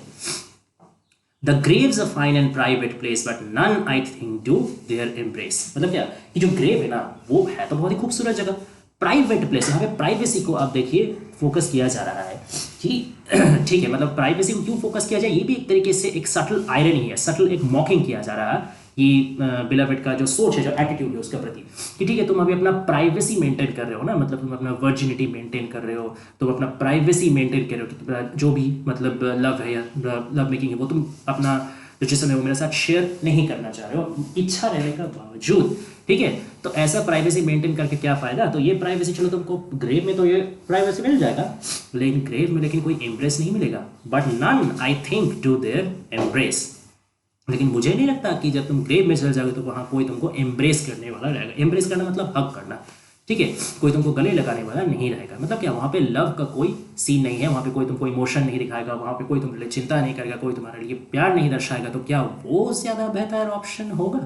The grave's a fine and private place but none I think do there embrace. मतलब क्या कि जो ग्रेव है ना, वो है तो बहुत ही खूबसूरत जगह, प्राइवेट प्लेस, यहाँ पे प्राइवेसी को आप देखिए फोकस किया जा रहा है कि ठीक है, मतलब प्राइवेसी को क्यों फोकस किया जाए, ये भी एक तरीके से एक सटल आयरनी है, सटल एक मॉकिंग किया जा रहा है कि बिलवेड का जो सोच है, जो एटीट्यूड है उसके प्रति, कि ठीक है, तुम अभी अपना प्राइवेसी मेंटेन कर रहे हो ना, मतलब तुम अपना वर्जिनिटी मेंटेन कर रहे हो, तुम अपना प्राइवेसी मेंटेन कर रहे हो कि तुम्हारा जो भी मतलब लव है या लव मेकिंग है, वो तुम अपना जो जिसम है वो मेरे साथ शेयर नहीं करना चाह रहे हो, इच्छा रहने का बावजूद। ठीक है, तो ऐसा प्राइवेसी मेंटेन करके क्या फायदा। तो ये प्राइवेसी, चलो तुमको ग्रेव में तो ये प्राइवेसी मिल जाएगा, लेकिन ग्रेव में लेकिन कोई एम्ब्रेस नहीं मिलेगा। But none I think do there embrace, लेकिन मुझे नहीं लगता कि जब तुम ग्रेव में चल जाओगे तो वहाँ कोई तुमको एम्ब्रेस करने वाला रहेगा। एम्ब्रेस करना मतलब हग करना, ठीक है, कोई तुमको गले लगाने वाला नहीं रहेगा। मतलब क्या, वहाँ पे लव का कोई सीन नहीं है, वहाँ पे कोई तुमको इमोशन नहीं दिखाएगा, वहाँ पे कोई तुम्हारे लिए चिंता नहीं करेगा, कोई तुम्हारे लिए प्यार नहीं दर्शाएगा, तो क्या वो ज़्यादा बेहतर ऑप्शन होगा।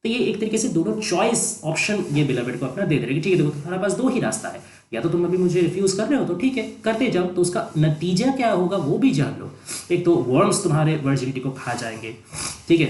तो ये एक तरीके से दोनों चॉइस ऑप्शन ये बिलवेड को अपना दे दे रही है। ठीक है, देखो तुम्हारे पास दो ही रास्ता है, या तो तुम अभी मुझे रिफ्यूज़ कर रहे हो तो ठीक है करते जाओ, तो उसका नतीजा क्या होगा वो भी जान लो। एक तो वर्म्स तुम्हारे वर्जिनिटी को खा जाएंगे, ठीक है,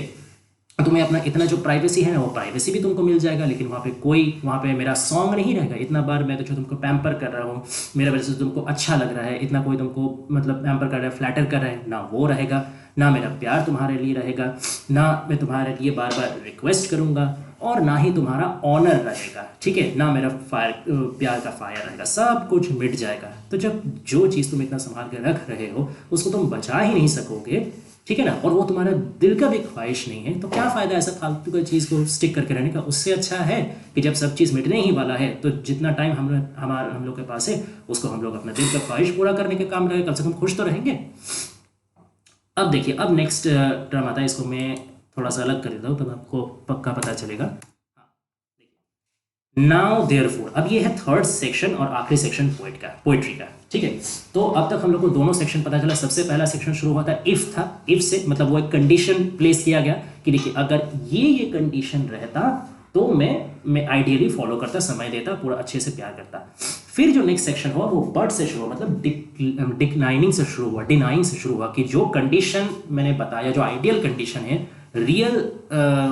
तुम्हें अपना इतना जो प्राइवेसी है ना, वो प्राइवेसी भी तुमको मिल जाएगा, लेकिन वहाँ पे मेरा सॉन्ग नहीं रहेगा, इतना बार मैं तो जो तुमको पैम्पर कर रहा हूँ, मेरा वजह से तुमको अच्छा लग रहा है, इतना कोई तुमको मतलब पैम्पर कर रहा है, फ्लैटर कर रहा है ना, वो रहेगा ना, मेरा प्यार तुम्हारे लिए रहेगा ना, मैं तुम्हारे लिए बार बार रिक्वेस्ट करूँगा, और ना ही तुम्हारा ऑनर रहेगा। ठीक है, ना मेरा प्यार का फायर रहेगा, सब कुछ मिट जाएगा। तो जब जो चीज़ तुम इतना संभाल के रख रहे हो उसको तुम बचा ही नहीं सकोगे, ठीक है ना, और वो तुम्हारा दिल का भी ख्वाहिश नहीं है, तो क्या फ़ायदा ऐसा फालतू का चीज़ को स्टिक करके रहने का। उससे अच्छा है कि जब सब चीज़ मिटने ही वाला है तो जितना टाइम हम लोग के पास है उसको हम लोग अपना दिल का ख्वाहिश पूरा करने के काम लगे, कम से कम खुश तो रहेंगे। अब देखिए, अब नेक्स्ट टर्म आता है, इसको मैं थोड़ा सा अलग कर देता हूँ तब आपको पक्का पता चलेगा। नाउ देयरफॉर, अब ये है थर्ड सेक्शन और आखिरी सेक्शन पोइट्री का। ठीक है, तो अब तक हम लोग को दोनों सेक्शन पता चला। सबसे पहला सेक्शन शुरू हुआ था इफ था, इफ से मतलब वो एक कंडीशन प्लेस किया गया कि देखिए अगर ये कंडीशन रहता तो मैं आइडियली फॉलो करता, समय देता, पूरा अच्छे से प्यार करता। फिर जो नेक्स्ट सेक्शन हुआ वो बट से शुरू हुआ, मतलब डिक्लाइनिंग से शुरू हुआ, डिनाइंग से शुरू हुआ, कि जो कंडीशन मैंने बताया, जो आइडियल कंडीशन है, रियल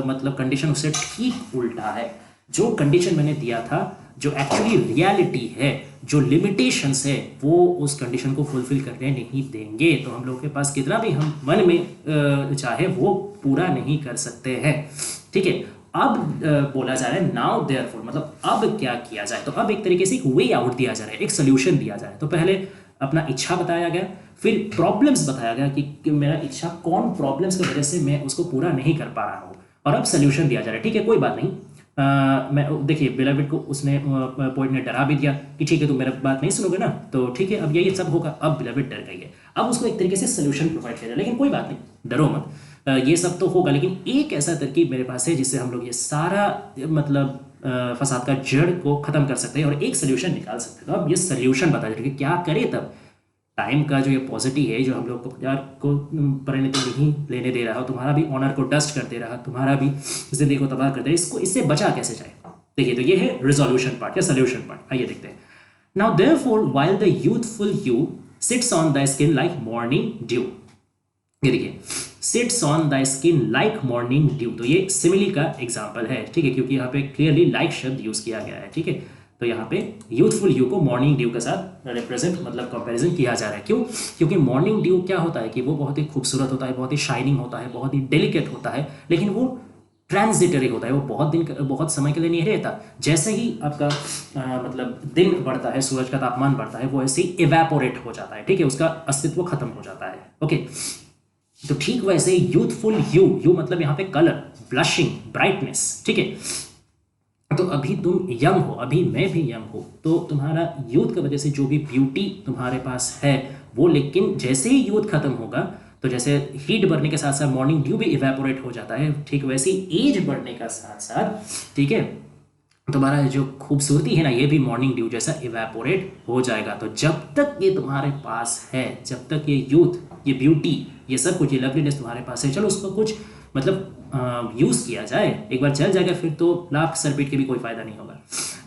मतलब कंडीशन उससे ठीक उल्टा है। जो कंडीशन मैंने दिया था, जो एक्चुअली रियलिटी है, जो लिमिटेशंस है, वो उस कंडीशन को फुलफिल करने नहीं देंगे। तो हम लोग के पास कितना भी हम मन में चाहे वो पूरा नहीं कर सकते हैं। ठीक है, अब बोला जा रहा है नाउ देयरफॉर, मतलब अब क्या किया जाए। तो अब एक तरीके से एक वे आउट दिया जा रहा है, एक सोल्यूशन दिया जा रहा है। तो पहले अपना इच्छा बताया गया, फिर प्रॉब्लम्स बताया गया कि मेरा इच्छा कौन प्रॉब्लम्स की वजह से मैं उसको पूरा नहीं कर पा रहा हूँ, और अब सोल्यूशन दिया जा रहा है। ठीक है, कोई बात नहीं, मैं देखिए बिलवेड को उसने पोइट ने डरा भी दिया कि ठीक है तुम मेरा बात नहीं सुनोगे ना, तो ठीक है अब यही सब होगा। अब बिलवेड डर गई है, अब उसको एक तरीके से सोल्यूशन प्रोवाइड किया जाए, लेकिन कोई बात नहीं, डरो मत, ये सब तो होगा, लेकिन एक ऐसा तरकीब मेरे पास है जिससे हम लोग ये सारा मतलब फसाद का जड़ को खत्म कर सकते हैं और एक सोल्यूशन निकाल सकते हैं। तो अब ये सोल्यूशन बता दीजिए क्या करें तब, टाइम का जो ये पॉजिटिव है, जो हम लोग को यार को परिणति नहीं लेने दे रहा हो, तुम्हारा भी ऑनर को डस्ट कर दे रहा, तुम्हारा भी जिंदगी को तबाह कर दे, इसको इससे बचा कैसे जाए। देखिए, तो ये है रिजोल्यूशन पार्ट या सोल्यूशन पार्ट। आइए देखते हैं। Now therefore while the youthful you sits on the skin like morning due, ये देखिए, sits on the skin like morning due, तो ये सिमिली का एग्जाम्पल है, ठीक है, क्योंकि यहाँ पे क्लियरली लाइक शब्द यूज किया गया है, ठीक है। तो यहाँ पे यूथफुल यू को मॉर्निंग ड्यू के साथ रिप्रेजेंट मतलब कंपैरिजन किया जा रहा है। क्यों? क्योंकि मॉर्निंग ड्यू क्या होता है कि वो बहुत ही खूबसूरत होता है, बहुत ही शाइनिंग होता है, बहुत ही डेलिकेट होता है, लेकिन वो ट्रांजिटरी होता है, वो बहुत समय के लिए नहीं रहता। जैसे ही आपका मतलब दिन बढ़ता है, सूरज का तापमान बढ़ता है, वो ऐसे ही इवेपोरेट हो जाता है, ठीक है, उसका अस्तित्व खत्म हो जाता है। ओके, तो ठीक वैसे यूथफुल यू मतलब यहाँ पे कलर, ब्लशिंग, ब्राइटनेस, ठीक है। तो अभी तुम यंग हो, अभी मैं भी यंग हूँ, तो तुम्हारा यूथ की वजह से जो भी ब्यूटी तुम्हारे पास है वो, लेकिन जैसे ही यूथ खत्म होगा, तो जैसे हीट बढ़ने के साथ साथ मॉर्निंग ड्यू भी इवेपोरेट हो जाता है, ठीक वैसे ही एज बढ़ने का साथ साथ, ठीक है, तुम्हारा जो खूबसूरती है ना, ये भी मॉर्निंग ड्यू जैसा इवेपोरेट हो जाएगा। तो जब तक ये तुम्हारे पास है, जब तक ये यूथ, ये ब्यूटी, ये सब कुछ, ये लवलीनेस तुम्हारे पास है, चलो उसको कुछ मतलब यूज़ किया जाए, एक बार चल जाएगा, फिर तो लाख सर पीट के भी कोई फायदा नहीं होगा।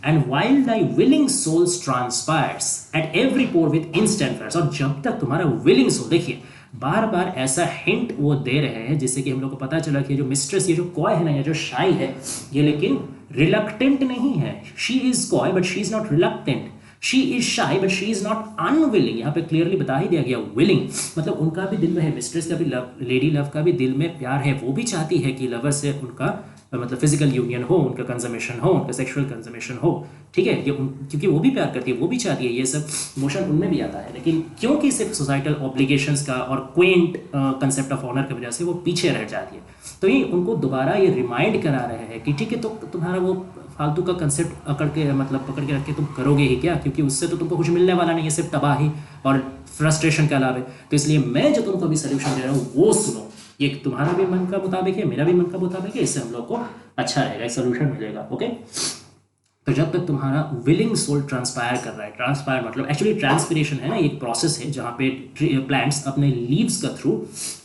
And while thy willing souls transpires at every pore with instant flash, और जब तक तुम्हारा विलिंग सोल, देखिए बार बार ऐसा हिंट वो दे रहे हैं जिससे कि हम लोग को पता चला कि जो मिस्ट्रेस, ये जो कॉय है ना, या जो शाई है, ये लेकिन रिलक्टेंट नहीं है। She is coy but she is not reluctant, she is shy but she is not unwilling. यहाँ पे क्लियरली बता ही दिया गया, विलिंग मतलब उनका भी दिल में है, मिस्ट्रेस का भी लव, लेडी लव का भी दिल में प्यार है, वो भी चाहती है कि लवर से उनका मतलब फिजिकल यूनियन हो, उनका कंजमेशन हो, उनका सेक्सुअल कंजमेशन हो, ठीक है, ये क्योंकि वो भी प्यार करती है, वो भी चाहती है, ये सब मोशन उनमें भी आता है, लेकिन क्योंकि सिर्फ सोसाइटल ऑब्लिगेशंस का और क्वेंट कंसेप्ट ऑफ ऑनर की वजह से वो पीछे रह जाती है। तो ये उनको दोबारा ये रिमाइंड करा रहे हैं कि ठीक है, तो तुम्हारा वो फालतू का कंसेप्ट पकड़ के मतलब रख के तुम करोगे ही क्या, क्योंकि उससे तो तुमको कुछ मिलने वाला नहीं है, सिर्फ तबाही और फ्रस्ट्रेशन के अलावा। तो इसलिए मैं जो तुमको अभी सोल्यूशन दे रहा हूँ वो सुनो, ये तुम्हारा भी मन का मुताबिक है, मेरा भी मन का मुताबिक है, इससे हम लोग को अच्छा रहेगा, एक सोल्यूशन मिलेगा। ओके, तो जब तक तुम्हारा विलिंग सोल ट्रांसपायर कर रहा है, ट्रांसपायर मतलब एक्चुअली ट्रांसपिरेशन है ना, एक प्रोसेस है जहाँ पे प्लांट्स अपने लीव्स का थ्रू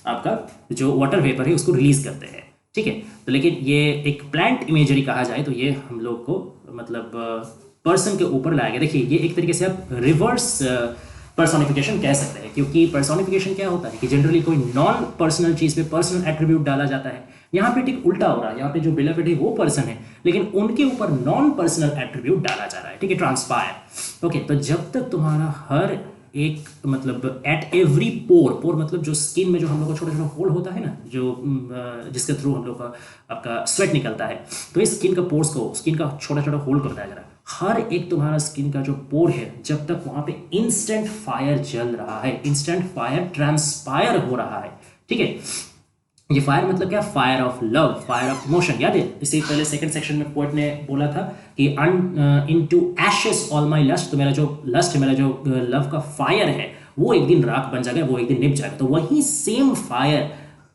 आपका जो वाटर वेपर है उसको रिलीज करते हैं, ठीक है। तो लेकिन ये एक प्लांट इमेजरी कहा जाए तो ये हम लोग को मतलब पर्सन के ऊपर लाया गया। देखिए, ये एक तरीके से आप रिवर्स पर्सोनिफिकेशन कह सकते हैं, क्योंकि पर्सोनिफिकेशन क्या होता है कि जनरली कोई नॉन पर्सनल चीज़ पे पर्सनल एट्रीब्यूट डाला जाता है, यहाँ पे ठीक उल्टा हो रहा है, यहाँ पे जो बिलवेड है वो पर्सन है, लेकिन उनके ऊपर नॉन पर्सनल एट्रीब्यूट डाला जा रहा है, ठीक है, ट्रांसपायर। ओके, तो जब तक तुम्हारा हर एक मतलब एट एवरी पोर मतलब जो स्किन में जो हम लोग का छोटा छोटा होल होता है ना, जो जिसके थ्रू हम लोग का आपका स्वेट निकलता है, तो इस स्किन का पोर्स को, स्किन का छोटा छोटा होल को बताया जा रहा है। हर एक तुम्हारा स्किन का जो पोर है, जब तक वहां पे इंस्टेंट फायर जल रहा है, इंस्टेंट फायर ट्रांसपायर हो रहा है, ठीक है। ये फायर मतलब क्या? Fire of love, fire of emotion. याद है इससे पहले सेकंड सेक्शन में पोएट ने बोला था कि into ashes all my lust, तो मेरा जो लस्ट है, मेरा जो लव का फायर है, वो एक दिन राख बन जाएगा, वो एक दिन निभ जाएगा। तो वही सेम फायर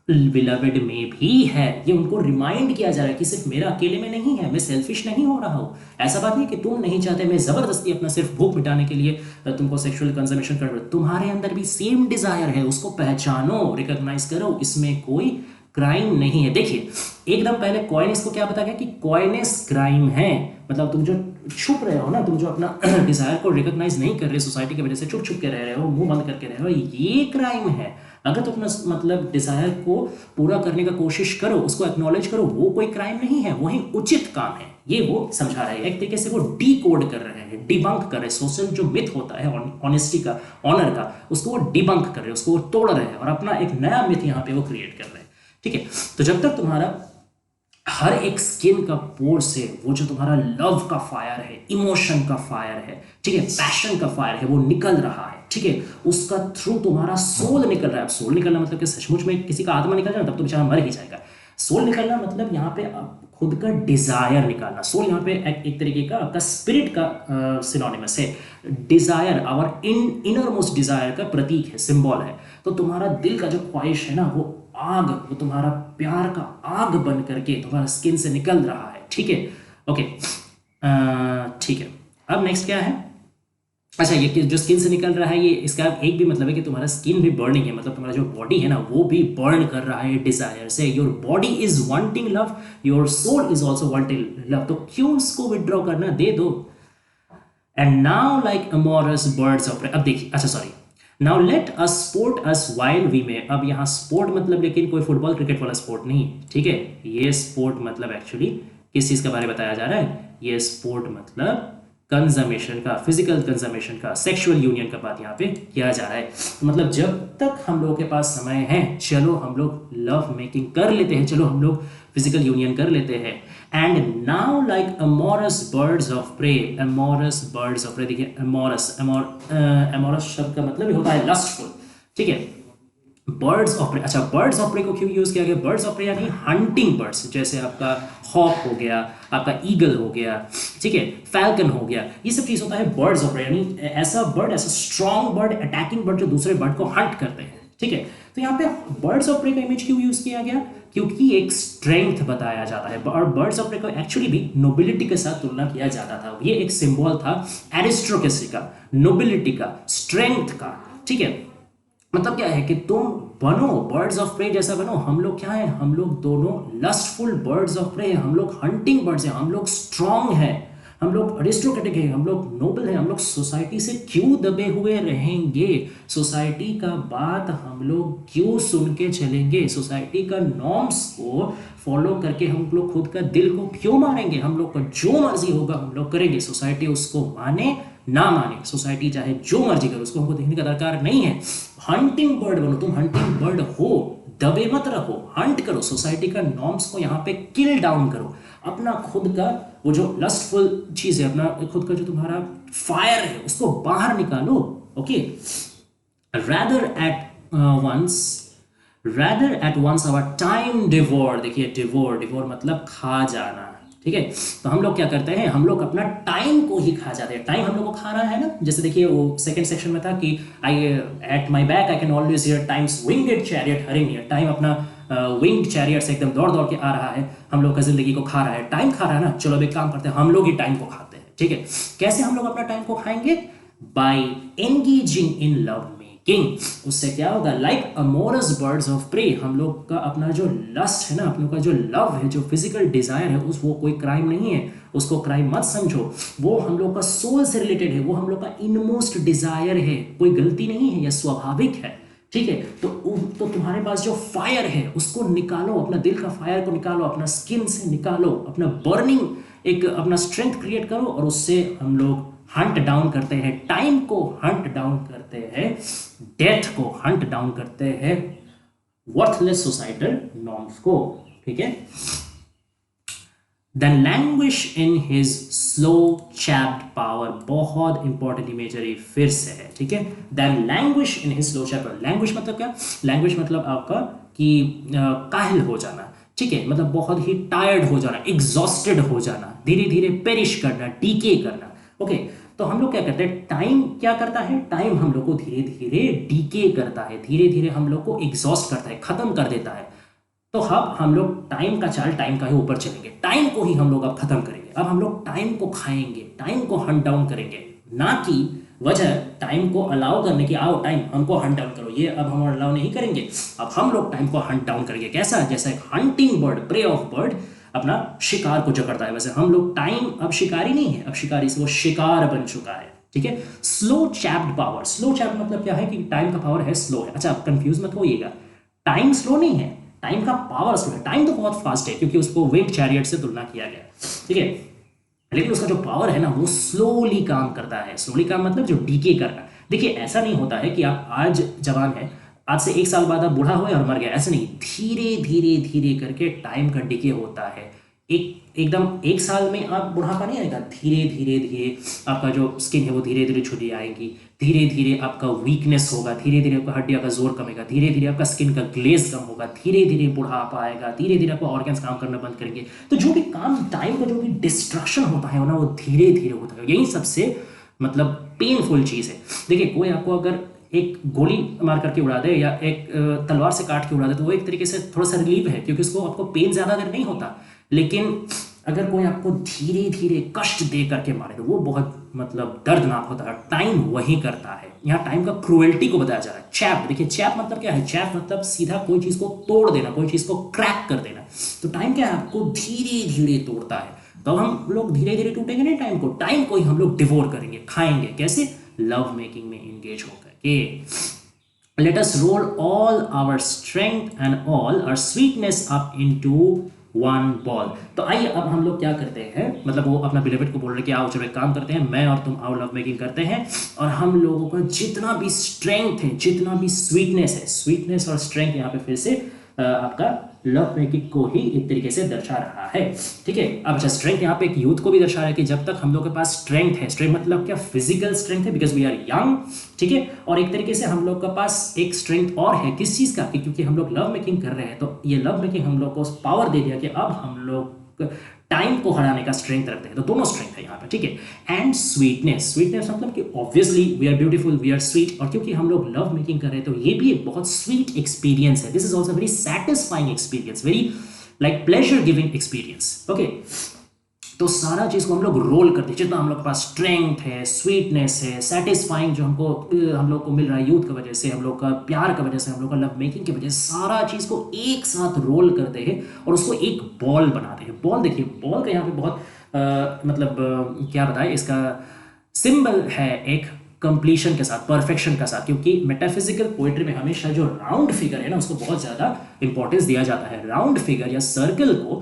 बिलवेड में भी है। ये उनको रिमाइंड किया जा रहा है कि सिर्फ मेरा अकेले में नहीं है, मैं सेल्फिश नहीं हो रहा हूँ। ऐसा बात नहीं कि तुम नहीं चाहते, मैं जबरदस्ती अपना सिर्फ भूख मिटाने के लिए तुमको सेक्सुअल कंजम्पशन कर रहा हूं। तुम्हारे अंदर भी सेम डिजायर है, उसको पहचानो, रिकॉग्नाइज करो, इसमें कोई क्राइम नहीं है। देखिए, एकदम पहले कॉइनेस को क्या बताया गया कि कॉइनेस क्राइम है, मतलब तुम जो छुप रहे हो ना, तुम जो अपना डिजायर को रिकॉग्नाइज नहीं कर रहे, सोसाइटी की वजह से छुप छुप के रह रहे हो, मुंह बंद करके रह रहे हो, ये क्राइम है। अगर तुम अपना मतलब डिजायर को पूरा करने का कोशिश करो, उसको एक्नॉलेज करो, वो कोई क्राइम नहीं है, वही उचित काम है। ये वो समझा रहे हैं, एक तरीके से वो डी कोड कर रहे हैं, डिबंक कर रहे हैं। सोशल जो मिथ होता है ऑनेस्टी का, ऑनर का, उसको वो डिबंक कर रहे हैं, उसको वो तोड़ रहे हैं और अपना एक नया मिथ यहाँ पे वो क्रिएट कर रहे हैं, ठीक है। तो जब तक तुम्हारा हर एक स्किन का पोर से वो जो तुम्हारा लव का फायर है, इमोशन का फायर है, ठीक है, पैशन का फायर है, वो निकल रहा है, ठीक है, उसका थ्रू तुम्हारा सोल निकल रहा है। अब सोल निकलना मतलब कि सचमुच में किसी का आत्मा निकल जाए तब तो बेचारा मर ही जाएगा। सोल निकलना मतलब यहाँ पे खुद का डिजायर निकालना। सोल यहाँ पे एक तरीके का आपका स्पिरिट का सिनोनिमस है। Desire, our innermost desire का प्रतीक है, सिंबल है। तो तुम्हारा दिल का जो ख्वाहिश है ना, वो आग, वो तुम्हारा प्यार का आग बन करके तुम्हारा स्किन से निकल रहा है, ठीक है। ओके, ठीक है। अब नेक्स्ट क्या है? अच्छा, ये जो स्किन से निकल रहा है, ये इसका एक भी मतलब है कि तुम्हारा स्किन भी बर्निंग है, मतलब तुम्हारा जो बॉडी है ना वो भी बर्न कर रहा है डिजायर से। Your body is wanting love, your soul is also wanting love, तो क्यों उसको विड्रॉ करना, दे दो। And now like amorous birds of, अब देखिए, अच्छा sorry, now let us sport us while we में। अब यहाँ स्पोर्ट मतलब लेकिन कोई फुटबॉल क्रिकेट वाला स्पोर्ट नहीं, ठीक है, ये स्पोर्ट मतलब एक्चुअली किस चीज के बारे में बताया जा रहा है, ये स्पोर्ट मतलब कंजर्मेशन का, फिजिकल कंजर्मेशन का, सेक्सुअल यूनियन का बात यहाँ पे किया जा रहा है। तो मतलब जब तक हम लोगों के पास समय है, चलो हम लोग लव मेकिंग कर लेते हैं, चलो हम लोग फिजिकल यूनियन कर लेते हैं। And now like amorous birds of prey, amorous birds of prey, देखिए अमोरस, अमोरस शब्द का मतलब ही होता है लस्टफुल, ठीक है। बर्ड्स ऑफ प्रे, अच्छा बर्ड्स ऑफ प्रे को क्यों यूज किया गया, बर्ड्स ऑफ प्रे यानी हंटिंग बर्ड्स, जैसे आपका हॉक हो गया, आपका ईगल हो गया, ठीक है, फैल्कन हो गया, ये सब चीज होता है बर्ड्स ऑफ प्रे, यानी ऐसा बर्ड, ऐसा स्ट्रॉन्ग बर्ड, अटैकिंग बर्ड जो दूसरे बर्ड को हंट करते हैं, ठीक है। तो यहाँ पे बर्ड्स ऑफ प्रे का इमेज क्यों यूज किया गया, क्योंकि एक स्ट्रेंथ बताया जाता है, और बर्ड्स ऑफ प्रे को एक्चुअली भी नोबिलिटी के साथ तुलना किया जाता था। ये एक सिंबल था एरिस्टोक्रेसी का, नोबिलिटी का, स्ट्रेंथ का, ठीक है। मतलब क्या है कि तुम बनो बर्ड्स ऑफ प्रे जैसा बनो। हम लोग क्या है, हम लोग दोनों लस्टफुल बर्ड्स ऑफ प्रे हैं, हम लोग हंटिंग बर्ड्स हैं, हम लोग स्ट्रांग हैं, हम लोग अरिस्टोक्रेटिक हैं, हम लोग नोबल हैं, हम लोग सोसाइटी से क्यों दबे हुए रहेंगे, सोसाइटी का बात हम लोग क्यों सुन के चलेंगे, सोसाइटी का नॉर्म्स को फॉलो करके हम लोग खुद का दिल को क्यों मारेंगे, हम लोग का जो मर्जी होगा हम लोग करेंगे, सोसाइटी उसको माने ना माने, सोसाइटी चाहे जो मर्जी करे, उसको हमको देखने का दरकार नहीं है। हंटिंग बर्ड बनो, तुम हंटिंग बर्ड हो, दबे मत रखो, हंट करो, सोसाइटी का नॉर्म्स को यहाँ पे किल डाउन करो, अपना खुद का वो जो लस्टफुल चीज है, अपना खुद का जो तुम्हारा फायर है उसको बाहर निकालो, okay. rather at once rather at once our time devour, देखिए डिवोर मतलब खा जाना, ठीक है। तो हम लोग क्या करते हैं, हम लोग अपना टाइम को ही खा जाते हैं, टाइम हम लोग को खा रहा है ना। जैसे देखिए वो सेकंड सेक्शन में था कि I at my back I can always hear time's winged chariot hurrying near, time अपना विंग्ड चैरियट से एकदम दौड़ दौड़ के आ रहा है, हम लोग का जिंदगी को खा रहा है, टाइम खा रहा है ना। चलो अब एक काम करते हैं, हम लोग ही टाइम को खाते हैं, ठीक है। कैसे हम लोग अपना टाइम को खाएंगे, by engaging in love king. उससे क्या होगा, like amorous birds of prey, हम लोग का अपना जो लस्ट है ना, अपनों का जो लव है, जो फिजिकल डिजायर है, उस वो कोई क्राइम नहीं है, उसको क्राइम मत समझो, वो हम लोग का सोल से रिलेटेड है, वो हम लोग का इनमोस्ट डिजायर है, कोई गलती नहीं है, यह स्वाभाविक है, ठीक है। तो तुम्हारे पास जो फायर है उसको निकालो, अपना दिल का फायर को निकालो, अपना स्किन से निकालो, अपना बर्निंग एक अपना स्ट्रेंथ क्रिएट करो, और उससे हम लोग हंट डाउन करते हैं, टाइम को हंट डाउन करते हैं, डेथ को हंट डाउन करते हैं, वर्थलेस सोसाइटल नॉर्म्स को, ठीक है। Then languish in his slow chapped power, बहुत इंपॉर्टेंट इमेजरी फिर से है, ठीक है। Then languish in his slow chapped, languish मतलब क्या, लैंग्विश मतलब आपका कि काहिल हो जाना, ठीक है, मतलब बहुत ही टायर्ड हो जाना, एग्जॉस्टेड हो जाना, धीरे धीरे पेरिश करना, डीके करना, ओके। तो हम लोग क्या करते हैं, टाइम क्या करता है, टाइम हम लोग को धीरे धीरे डीके करता है, धीरे धीरे हम लोग को एग्जॉस्ट करता है, खत्म कर देता है। तो अब हम लोग टाइम का चाल, टाइम का ही ऊपर चलेंगे, टाइम को ही हम लोग अब खत्म करेंगे, अब हम लोग टाइम को खाएंगे, टाइम को हंट डाउन करेंगे, ना कि वजह टाइम को अलाउ करने की, आओ टाइम हमको हंट डाउन करो, ये अब हम अलाउ नहीं करेंगे, अब हम लोग टाइम को हंट डाउन करेंगे। कैसा, जैसा एक hunting bird, pray of bird अपना शिकार को जकड़ता है, वैसे हम लोग टाइम अब शिकारी नहीं है, अब शिकारी से वो शिकार बन चुका है, ठीक है। Slow chapped power, slow chapped मतलब क्या है कि टाइम का पावर है स्लो है, अच्छा कंफ्यूज मत होइएगा, टाइम स्लो नहीं है, टाइम का पावर स्लो है, टाइम तो बहुत फास्ट है क्योंकि उसको विंड चैरियट से तुलना किया गया, ठीक है, लेकिन उसका जो पावर है ना वो स्लोली काम करता है, स्लोली काम मतलब जो डीके करना। देखिए ऐसा नहीं होता है कि आप आज जवान है, आज से 1 साल बाद आप बूढ़ा हुए और मर गए, ऐसे नहीं, धीरे धीरे धीरे करके टाइम का डिके होता है, एकदम 1 साल में आप बुढ़ापा नहीं आएगा, धीरे धीरे धीरे आपका जो स्किन है वो धीरे धीरे छुटी आएगी, धीरे धीरे आपका वीकनेस होगा, धीरे धीरे आपका हड्डियों का जोर कमेगा, धीरे धीरे आपका स्किन का ग्लेज कम होगा, धीरे धीरे बुढ़ापा आएगा, धीरे धीरे आपका ऑर्गन्स काम करना बंद करेंगे। तो जो भी काम टाइम का जो भी डिस्ट्रक्शन होता है ना वो धीरे धीरे होता है, यही सबसे मतलब पेनफुल चीज़ है। देखिए कोई आपको अगर एक गोली मार करके उड़ा दे या एक तलवार से काट के उड़ा दे तो वो एक तरीके से थोड़ा सा रिलीव है क्योंकि उसको आपको पेन ज़्यादा अगर नहीं होता, लेकिन अगर कोई आपको धीरे धीरे कष्ट दे करके मारे तो वो बहुत मतलब दर्दनाक होता है। टाइम वही करता है। यहाँ टाइम का क्रूएल्टी को बताया जा रहा है। चैप, देखिए चैप मतलब क्या है? चैप मतलब सीधा कोई चीज को तोड़ देना, कोई चीज को क्रैक कर देना। तो टाइम क्या है? आपको धीरे धीरे तोड़ता है। तो हम लोग धीरे धीरे टूटेंगे नहीं टाइम को ही हम लोग डिवोर करेंगे, खाएंगे। कैसे? लव मेकिंग में एंगेज होकर के। Let us roll all our strength and all our sweetness up into one ball। तो आइए अब हम लोग क्या करते हैं, मतलब वो अपना बिलीवेड को बोल रहे कि आओ चलो एक काम करते हैं, मैं और तुम आओ लव मेकिंग करते हैं, और हम लोगों का जितना भी स्ट्रेंथ है, जितना भी स्वीटनेस है, स्वीटनेस और स्ट्रेंथ यहाँ पे फिर से आपका लव मेकिंग को ही एक तरीके से दर्शा रहा है। ठीक है। अब अच्छा, स्ट्रेंथ यहाँ पे एक यूथ को भी दर्शा रहा है कि जब तक हम लोग के पास स्ट्रेंथ है, स्ट्रेंथ मतलब क्या? फिजिकल स्ट्रेंथ है, बिकॉज वी आर यंग। ठीक है। और एक तरीके से हम लोग के पास एक स्ट्रेंथ और है, किस चीज का? कि क्योंकि हम लोग लव मेकिंग कर रहे हैं, तो ये लव मेकिंग हम लोग को पावर दे दिया कि अब हम लोग टाइम को हराने का स्ट्रेंथ रखते हैं। तो दोनों स्ट्रेंथ है यहाँ पे। ठीक है। एंड स्वीटनेस, स्वीटनेस मतलब कि obviously we are beautiful, we are sweet, और क्योंकि हम लोग लव मेकिंग कर रहे हैं तो ये भी एक बहुत स्वीट एक्सपीरियंस है। This is also very satisfying experience, very like pleasure giving experience. Okay. तो सारा चीज को हम लोग रोल करते हैं, जितना हम लोग के पास स्ट्रेंथ है, स्वीटनेस है, सेटिस्फाइंग जो हम लोग को मिल रहा है यूथ की वजह से, हम लोग का प्यार की वजह से, हम लोग का लव मेकिंग की वजह से, सारा चीज को एक साथ रोल करते हैं और उसको एक बॉल बनाते हैं। बॉल, देखिए बॉल का यहाँ पे बहुत क्या बताए, इसका सिंबल है एक कंप्लीशन के साथ, परफेक्शन के साथ, क्योंकि मेटाफिजिकल पोएट्री में हमेशा जो राउंड फिगर है ना उसको बहुत ज्यादा इंपॉर्टेंस दिया जाता है। राउंड फिगर या सर्कल को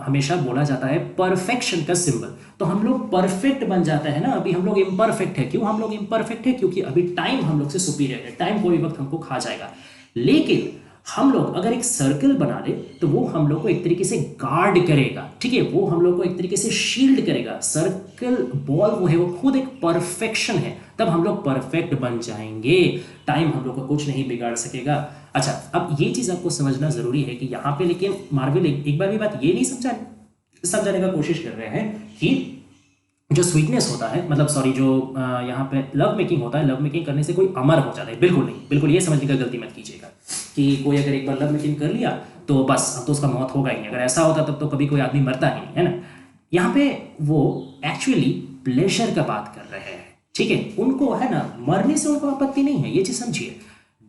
हमेशा बोला जाता है परफेक्शन का सिंबल। तो हम लोग परफेक्ट बन जाता है ना, अभी हम लोग इम्परफेक्ट है। क्यों हम लोग इम्परफेक्ट है? क्योंकि अभी टाइम हम लोग से सुपीरियर है, टाइम कोई वक्त हमको खा जाएगा। लेकिन हम लोग अगर एक सर्कल बना ले तो वो हम लोग को एक तरीके से गार्ड करेगा। ठीक है। वो हम लोग को एक तरीके से शील्ड करेगा। सर्कल बॉल वो है, वो खुद एक परफेक्शन है, तब हम लोग परफेक्ट बन जाएंगे। टाइम हम लोग को कुछ नहीं बिगाड़ सकेगा। अच्छा, अब ये चीज आपको समझना जरूरी है कि यहाँ पे लेकिन मार्वल एक बार भी बात ये नहीं समझाने का कोशिश कर रहे हैं कि जो स्वीटनेस होता है, मतलब सॉरी, जो यहाँ पे लव मेकिंग होता है, लव मेकिंग करने से कोई अमर हो जाता है। बिल्कुल नहीं, बिल्कुल ये समझने का गलती मत कीजिएगा कि कोई अगर एक बार लव मेकिंग कर लिया तो बस अब तो उसका मौत होगा ही नहीं। अगर ऐसा होता तब तो कभी कोई आदमी मरता ही नहीं, है ना। यहाँ पे वो एक्चुअली प्लेजर का बात कर रहे हैं। ठीक है। उनको है ना, मरने से उनको आपत्ति नहीं है, ये चीज समझिए।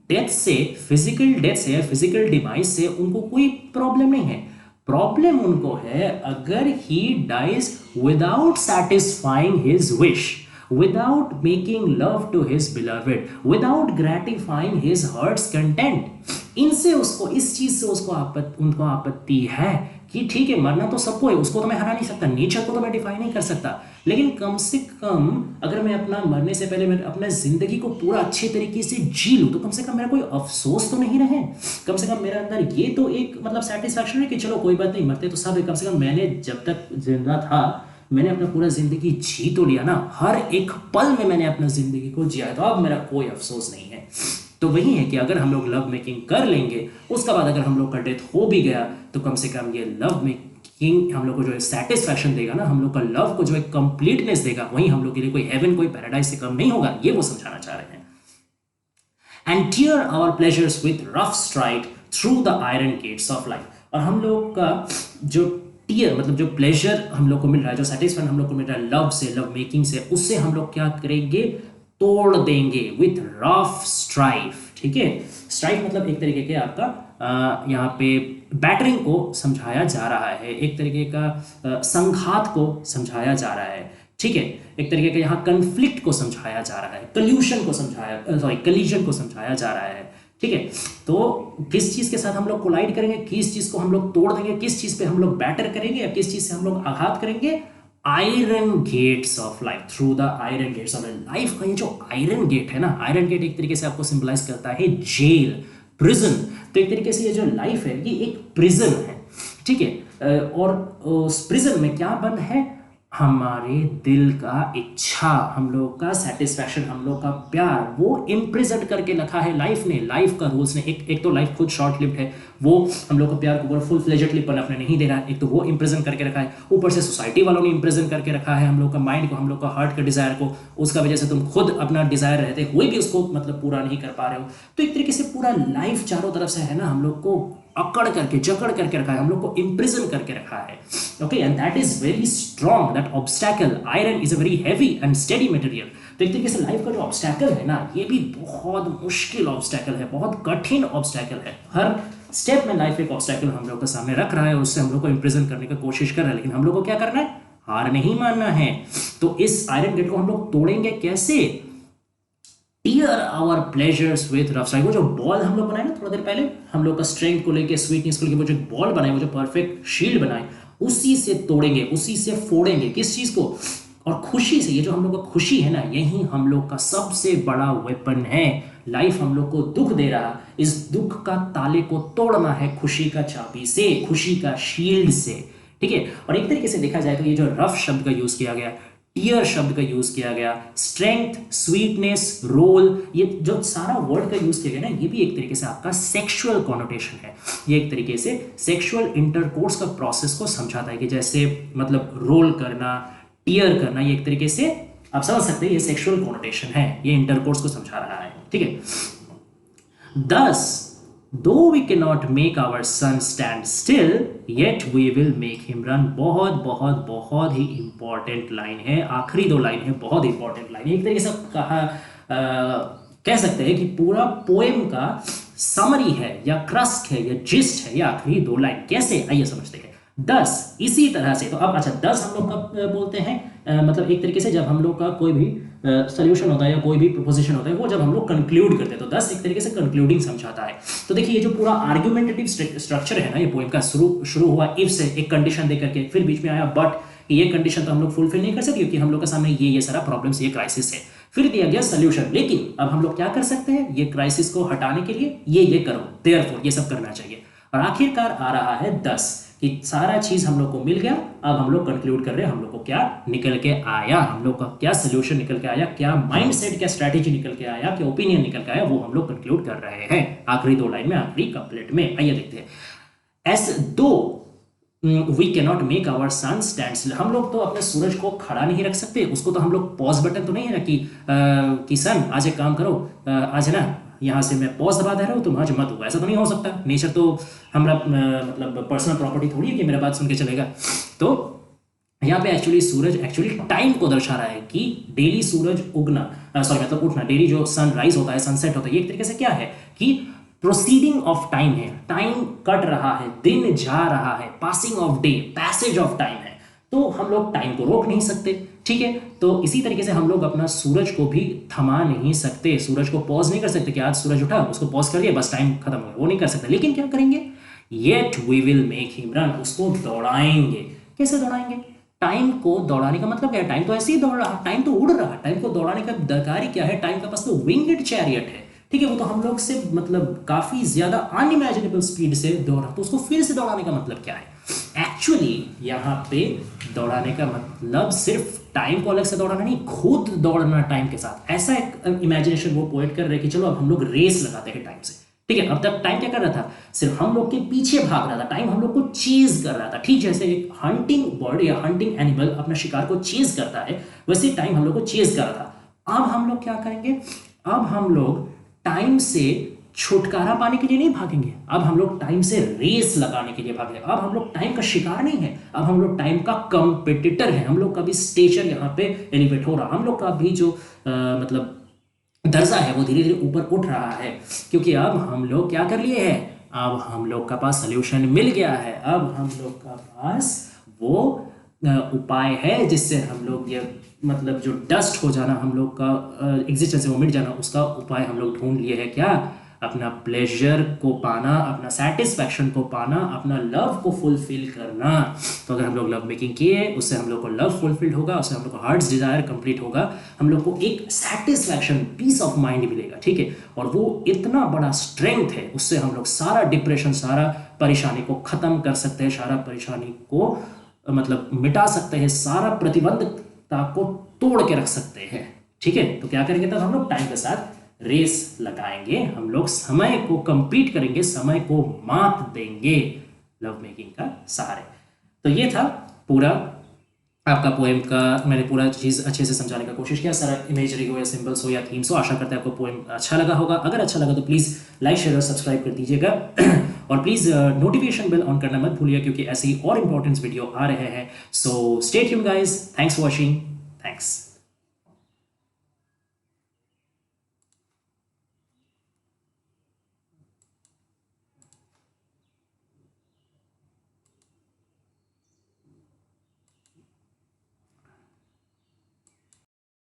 डेथ से, फिजिकल डेथ से, फिजिकल डिवाइस से उनको कोई प्रॉब्लम नहीं है। प्रॉब्लम उनको है अगर he dies without satisfying his wish, without making love to his beloved, without gratifying his heart's content। इनसे उसको, इस चीज से उसको उनको आपत्ति है कि ठीक है मरना तो सबको है, उसको तो मैं हरा नहीं सकता, नेचर को तो मैं डिफाइन नहीं कर सकता, लेकिन कम से कम अगर मैं अपना मरने से पहले मैं अपना जिंदगी को पूरा अच्छे तरीके से जी लूं तो कम से कम मेरा कोई अफसोस तो नहीं रहे। कम से कम मेरे अंदर ये तो एक मतलब सेटिस्फैक्शन है कि चलो कोई बात नहीं, मरते तो सब है, कम से कम मैंने जब तक जिंदा था मैंने अपना पूरा जिंदगी जी तो लिया ना, हर एक पल में मैंने अपना जिंदगी को जिया, तो अब मेरा कोई अफसोस नहीं है। तो वही है कि अगर हम लोग लव मेकिंग कर लेंगे, उसके बाद अगर हम लोग का डेथ हो भी गया तो कम से कम ये लव मेकिंग हम लोग को जो सेटिस्फैक्शन देगा ना, हम लोग का लव को जो एक कंप्लीटनेस देगा, वही हम लोग के लिए कोई हेवन, कोई पैराडाइज से कम नहीं होगा, ये वो समझाना चाह रहे हैं। And tear our pleasures with rough stride through the iron gates of life. और हम लोग का जो टीयर मतलब जो प्लेजर हम लोग को मिल रहा है, जो सेटिस्फैक्शन हम लोग को मिल रहा है लव से, लव मेकिंग से, उससे हम लोग क्या करेंगे? तोड़ देंगे विथ रफ स्ट्राइफ। ठीक है। स्ट्राइफ मतलब एक तरीके के आपका यहाँ पे बैटरिंग को समझाया जा रहा है, एक तरीके का संघात को समझाया जा रहा है। ठीक है। एक तरीके का यहाँ कन्फ्लिक्ट को समझाया जा रहा है, कल्यूशन को कलीजन को समझाया जा रहा है। ठीक है। तो किस चीज के साथ हम लोग कोलाइड करेंगे, किस चीज को हम लोग तोड़ देंगे, किस चीज पे हम लोग बैटर करेंगे या किस चीज से हम लोग आघात करेंगे? Iron gates of life, through the iron gates of life. का ये जो आयरन गेट है ना, आयरन गेट एक तरीके से आपको सिंबलाइज करता है जेल, प्रिजन। तो एक तरीके से ये जो लाइफ है ये एक प्रिजन है। ठीक है। और उस प्रिजन में क्या बंद है? हमारे दिल का इच्छा, हम लोग का सेटिस्फैक्शन, हम लोग का प्यार, वो इम्प्रिजन करके रखा है लाइफ ने, लाइफ का रूल्स ने। एक तो लाइफ खुद शॉर्ट लिव्ड है, वो हम लोग को प्यार को फुल फ्लेजेडली पनपने नहीं दे रहा है, एक तो वो इम्प्रिजन करके रखा है, ऊपर से सोसाइटी वालों ने इम्प्रिजन करके रखा है हम लोग का माइंड को, हम लोग का हार्ट का डिजायर को। उसका वजह से तुम खुद अपना डिजायर रहते हुए भी उसको मतलब पूरा नहीं कर पा रहे हो। तो एक तरीके से पूरा लाइफ चारों तरफ से है ना हम लोग को अकड़ करके जकड़ करके रखा है, हम लोग को इम्प्रिजन करके रखा है। Okay, and that is very strong, that obstacle iron is a very heavy and steady material. तो एक तरीके से लाइफ का जो ऑब्स्टैकल है ना, ये भी बहुत मुश्किल ऑब्स्टैकल है, बहुत कठिन ऑब्स्टैकल है। हर स्टेप में लाइफ एक ऑब्स्टैकल हम लोग के सामने रख रहा है, उससे हम लोग को इम्प्रिजन करने की कोशिश कर रहा है, लेकिन हम लोग को क्या करना है, हार नहीं मानना है। तो इस आयरन गेट को हम लोग तोड़ेंगे कैसे? Tear our pleasures with rough side. वो जो बॉल हम लोग बनाए ना थोड़ा देर पहले, हम लोग का स्ट्रेंथ को लेके, स्वीटनेस को लेके, वो जो बॉल बनाए, वो जो परफेक्ट शील्ड बनाए, उसी से तोड़ेंगे, उसी से फोड़ेंगे। किस चीज को? और खुशी से। ये जो हम लोग का खुशी है ना, यही हम लोग का सबसे बड़ा वेपन है। लाइफ हम लोग को दुख दे रहा, इस दुख का ताले को तोड़ना है खुशी का चाबी से, खुशी का शील्ड से। ठीक है। और एक तरीके से देखा जाए तो ये जो रफ शब्द का यूज किया गया, टीयर शब्द का यूज किया गया, स्ट्रेंथ, स्वीटनेस, रोल, ये जो सारा वर्ड का यूज किया गया ना, ये भी एक तरीके से आपका सेक्सुअल कॉनोटेशन है। ये एक तरीके से सेक्सुअल इंटरकोर्स का प्रोसेस को समझाता है कि जैसे मतलब रोल करना, टीयर करना, ये एक तरीके से आप समझ सकते हैं ये सेक्सुअल कॉनोटेशन है, ये इंटरकोर्स को समझा रहा है। ठीक है। Thus, though we cannot make our sun stand still, yet we will make him run। बहुत बहुत बहुत ही इंपॉर्टेंट लाइन है, आखिरी दो लाइन है, बहुत इंपॉर्टेंट लाइन है। एक तरीके से कहा कह सकते हैं कि पूरा पोएम का समरी है या क्रस्ट है या जिस्ट है ये आखिरी दो लाइन। कैसे, आइए समझते हैं। 10 इसी तरह से, तो अब अच्छा 10 हम लोग कब बोलते हैं, मतलब एक तरीके से जब हम लोग का कोई भी सोल्यूशन होता है या कोई भी प्रोपोजिशन होता है, वो जब हम लोग कंक्लूड करते हैं, तो 10 एक तरीके से कंक्लूडिंग समझाता है। तो देखिए ये जो पूरा आर्ग्यूमेंटेटिव स्ट्रक्चर है ना, ये पोएम का शुरू हुआ इफ से, एक कंडीशन दे करके, फिर बीच में आया बट, ये कंडीशन तो हम लोग फुलफिल नहीं कर सकते क्योंकि हम लोग के सामने ये सारा प्रॉब्लम्स, ये क्राइसिस है। फिर दिया गया सोल्यूशन, लेकिन अब हम लोग क्या कर सकते हैं, ये क्राइसिस को हटाने के लिए ये करो, देयरफॉर ये सब करना चाहिए। और आखिरकार आ रहा है 10 कि सारा चीज हम लोग को मिल गया। अब हम लोग कंक्लूड कर रहे हैं हम लोग को क्या निकल के आया, हम लोग का क्या सोल्यूशन निकल के आया, क्या माइंडसेट, क्या स्ट्रैटेजी निकल के आया, क्या ओपिनियन निकल के आया, वो हम लोग कंक्लूड कर रहे हैं आखिरी दो लाइन में, आखिरी कपलेट में। आइए देखते हैं। As though we cannot make our sun stand still. हम लोग तो अपने सूरज को खड़ा नहीं रख सकते, उसको तो हम लोग पॉज बटन तो नहीं है कि सन आज एक काम करो, आज है ना यहाँ से मैं पॉज दबा दे रहा हूँ, तुम आज मत हो, ऐसा तो नहीं हो सकता। नेचर तो हमारा मतलब पर्सनल प्रॉपर्टी थोड़ी है कि मेरा बात सुन के चलेगा। तो यहाँ पे एक्चुअली सूरज एक्चुअली टाइम को दर्शा रहा है कि डेली सूरज उगना, सॉरी मतलब उठना, डेली जो सनराइज होता है, सनसेट होता है, ये एक तरीके से क्या है कि प्रोसीडिंग ऑफ टाइम है, टाइम कट रहा है, दिन जा रहा है, passing of day, passage of time है। तो हम लोग टाइम को रोक नहीं सकते। ठीक है। तो इसी तरीके से हम लोग अपना सूरज को भी थमा नहीं सकते, सूरज को पॉज नहीं कर सकते कि आज सूरज उठा उसको पॉज कर लिया बस टाइम खत्म हो गया, वो नहीं कर सकते। लेकिन क्या करेंगे, yet we will make him run, उसको दौड़ाएंगे। कैसे दौड़ाएंगे? टाइम को दौड़ाने का मतलब क्या है, टाइम तो ऐसे ही दौड़ रहा, टाइम तो उड़ रहा, टाइम को दौड़ाने का दरकार ही क्या है, टाइम का पास तो विंग्ड चैरियट है। ठीक है। वो तो हम लोग से मतलब काफी ज्यादा अनइमेजिनेबल स्पीड से दौड़ा, तो उसको फिर से दौड़ाने का मतलब क्या है? एक्चुअली यहाँ पे दौड़ाने का मतलब सिर्फ टाइम को अलग से दौड़ाना नहीं, खुद दौड़ना टाइम के साथ। ऐसा एक इमेजिनेशन वो पोएट कर रहे कि चलो अब हम लोग रेस लगाते हैं टाइम से। ठीक है। अब तक टाइम क्या कर रहा था, सिर्फ हम लोग के पीछे भाग रहा था, टाइम हम लोग को चेज कर रहा था। ठीक जैसे एक हंटिंग बर्ड या हंटिंग एनिमल अपना शिकार को चेज करता है, वैसे टाइम हम लोग को चेज कर रहा था। अब हम लोग क्या करेंगे, अब हम लोग टाइम से छुटकारा पाने के लिए नहीं भागेंगे, अब हम लोग टाइम से रेस लगाने के लिए भागेंगे। अब हम लोग टाइम का शिकार नहीं है, अब हम लोग टाइम का कंपिटिटर है। हम लोग का भी स्टेचर यहाँ पे एलिवेट हो रहा, हम लोग का भी जो मतलब दर्जा है वो धीरे धीरे ऊपर उठ रहा है, क्योंकि अब हम लोग क्या कर लिए हैं, अब हम लोग का पास सोल्यूशन मिल गया है। अब हम लोग का पास वो उपाय है जिससे हम लोग ये मतलब जो डस्ट हो जाना, हम लोग का एग्जिस्टेंस से वो मिट जाना, उसका उपाय हम लोग ढूंढ लिए है। क्या? अपना प्लेजर को पाना, अपना सेटिस्फैक्शन को पाना, अपना लव को फुलफिल करना। तो अगर हम लोग लव मेकिंग किए, उससे हम लोग को लव फुलफिल्ड होगा, उससे हम लोग को हार्ट्स डिजायर कंप्लीट होगा, हम लोग को एक सेटिस्फैक्शन, पीस ऑफ माइंड मिलेगा। ठीक है। और वो इतना बड़ा स्ट्रेंथ है, उससे हम लोग सारा डिप्रेशन, सारा परेशानी को खत्म कर सकते हैं, सारा परेशानी को मतलब मिटा सकते हैं, सारा प्रतिबंधता को तोड़ के रख सकते हैं। ठीक है। तो क्या करेंगे तब हम लोग टाइम के साथ रेस लगाएंगे, हम लोग समय को कंपीट करेंगे, समय को मात देंगे लव मेकिंग का सहारे। तो ये था पूरा आपका पोएम का, मैंने पूरा चीज़ अच्छे से समझाने का कोशिश किया, सारा इमेजरी हो या सिंबल्स हो या थीम्स हो। आशा करते हैं आपको पोएम अच्छा लगा होगा। अगर अच्छा लगा तो प्लीज़ लाइक शेयर और सब्सक्राइब कर दीजिएगा। और प्लीज़ नोटिफिकेशन बेल ऑन करना मत भूलिए, क्योंकि ऐसे ही और इंपॉर्टेंट वीडियो आ रहे हैं. So stay tune guys, thanks for watching, thanks.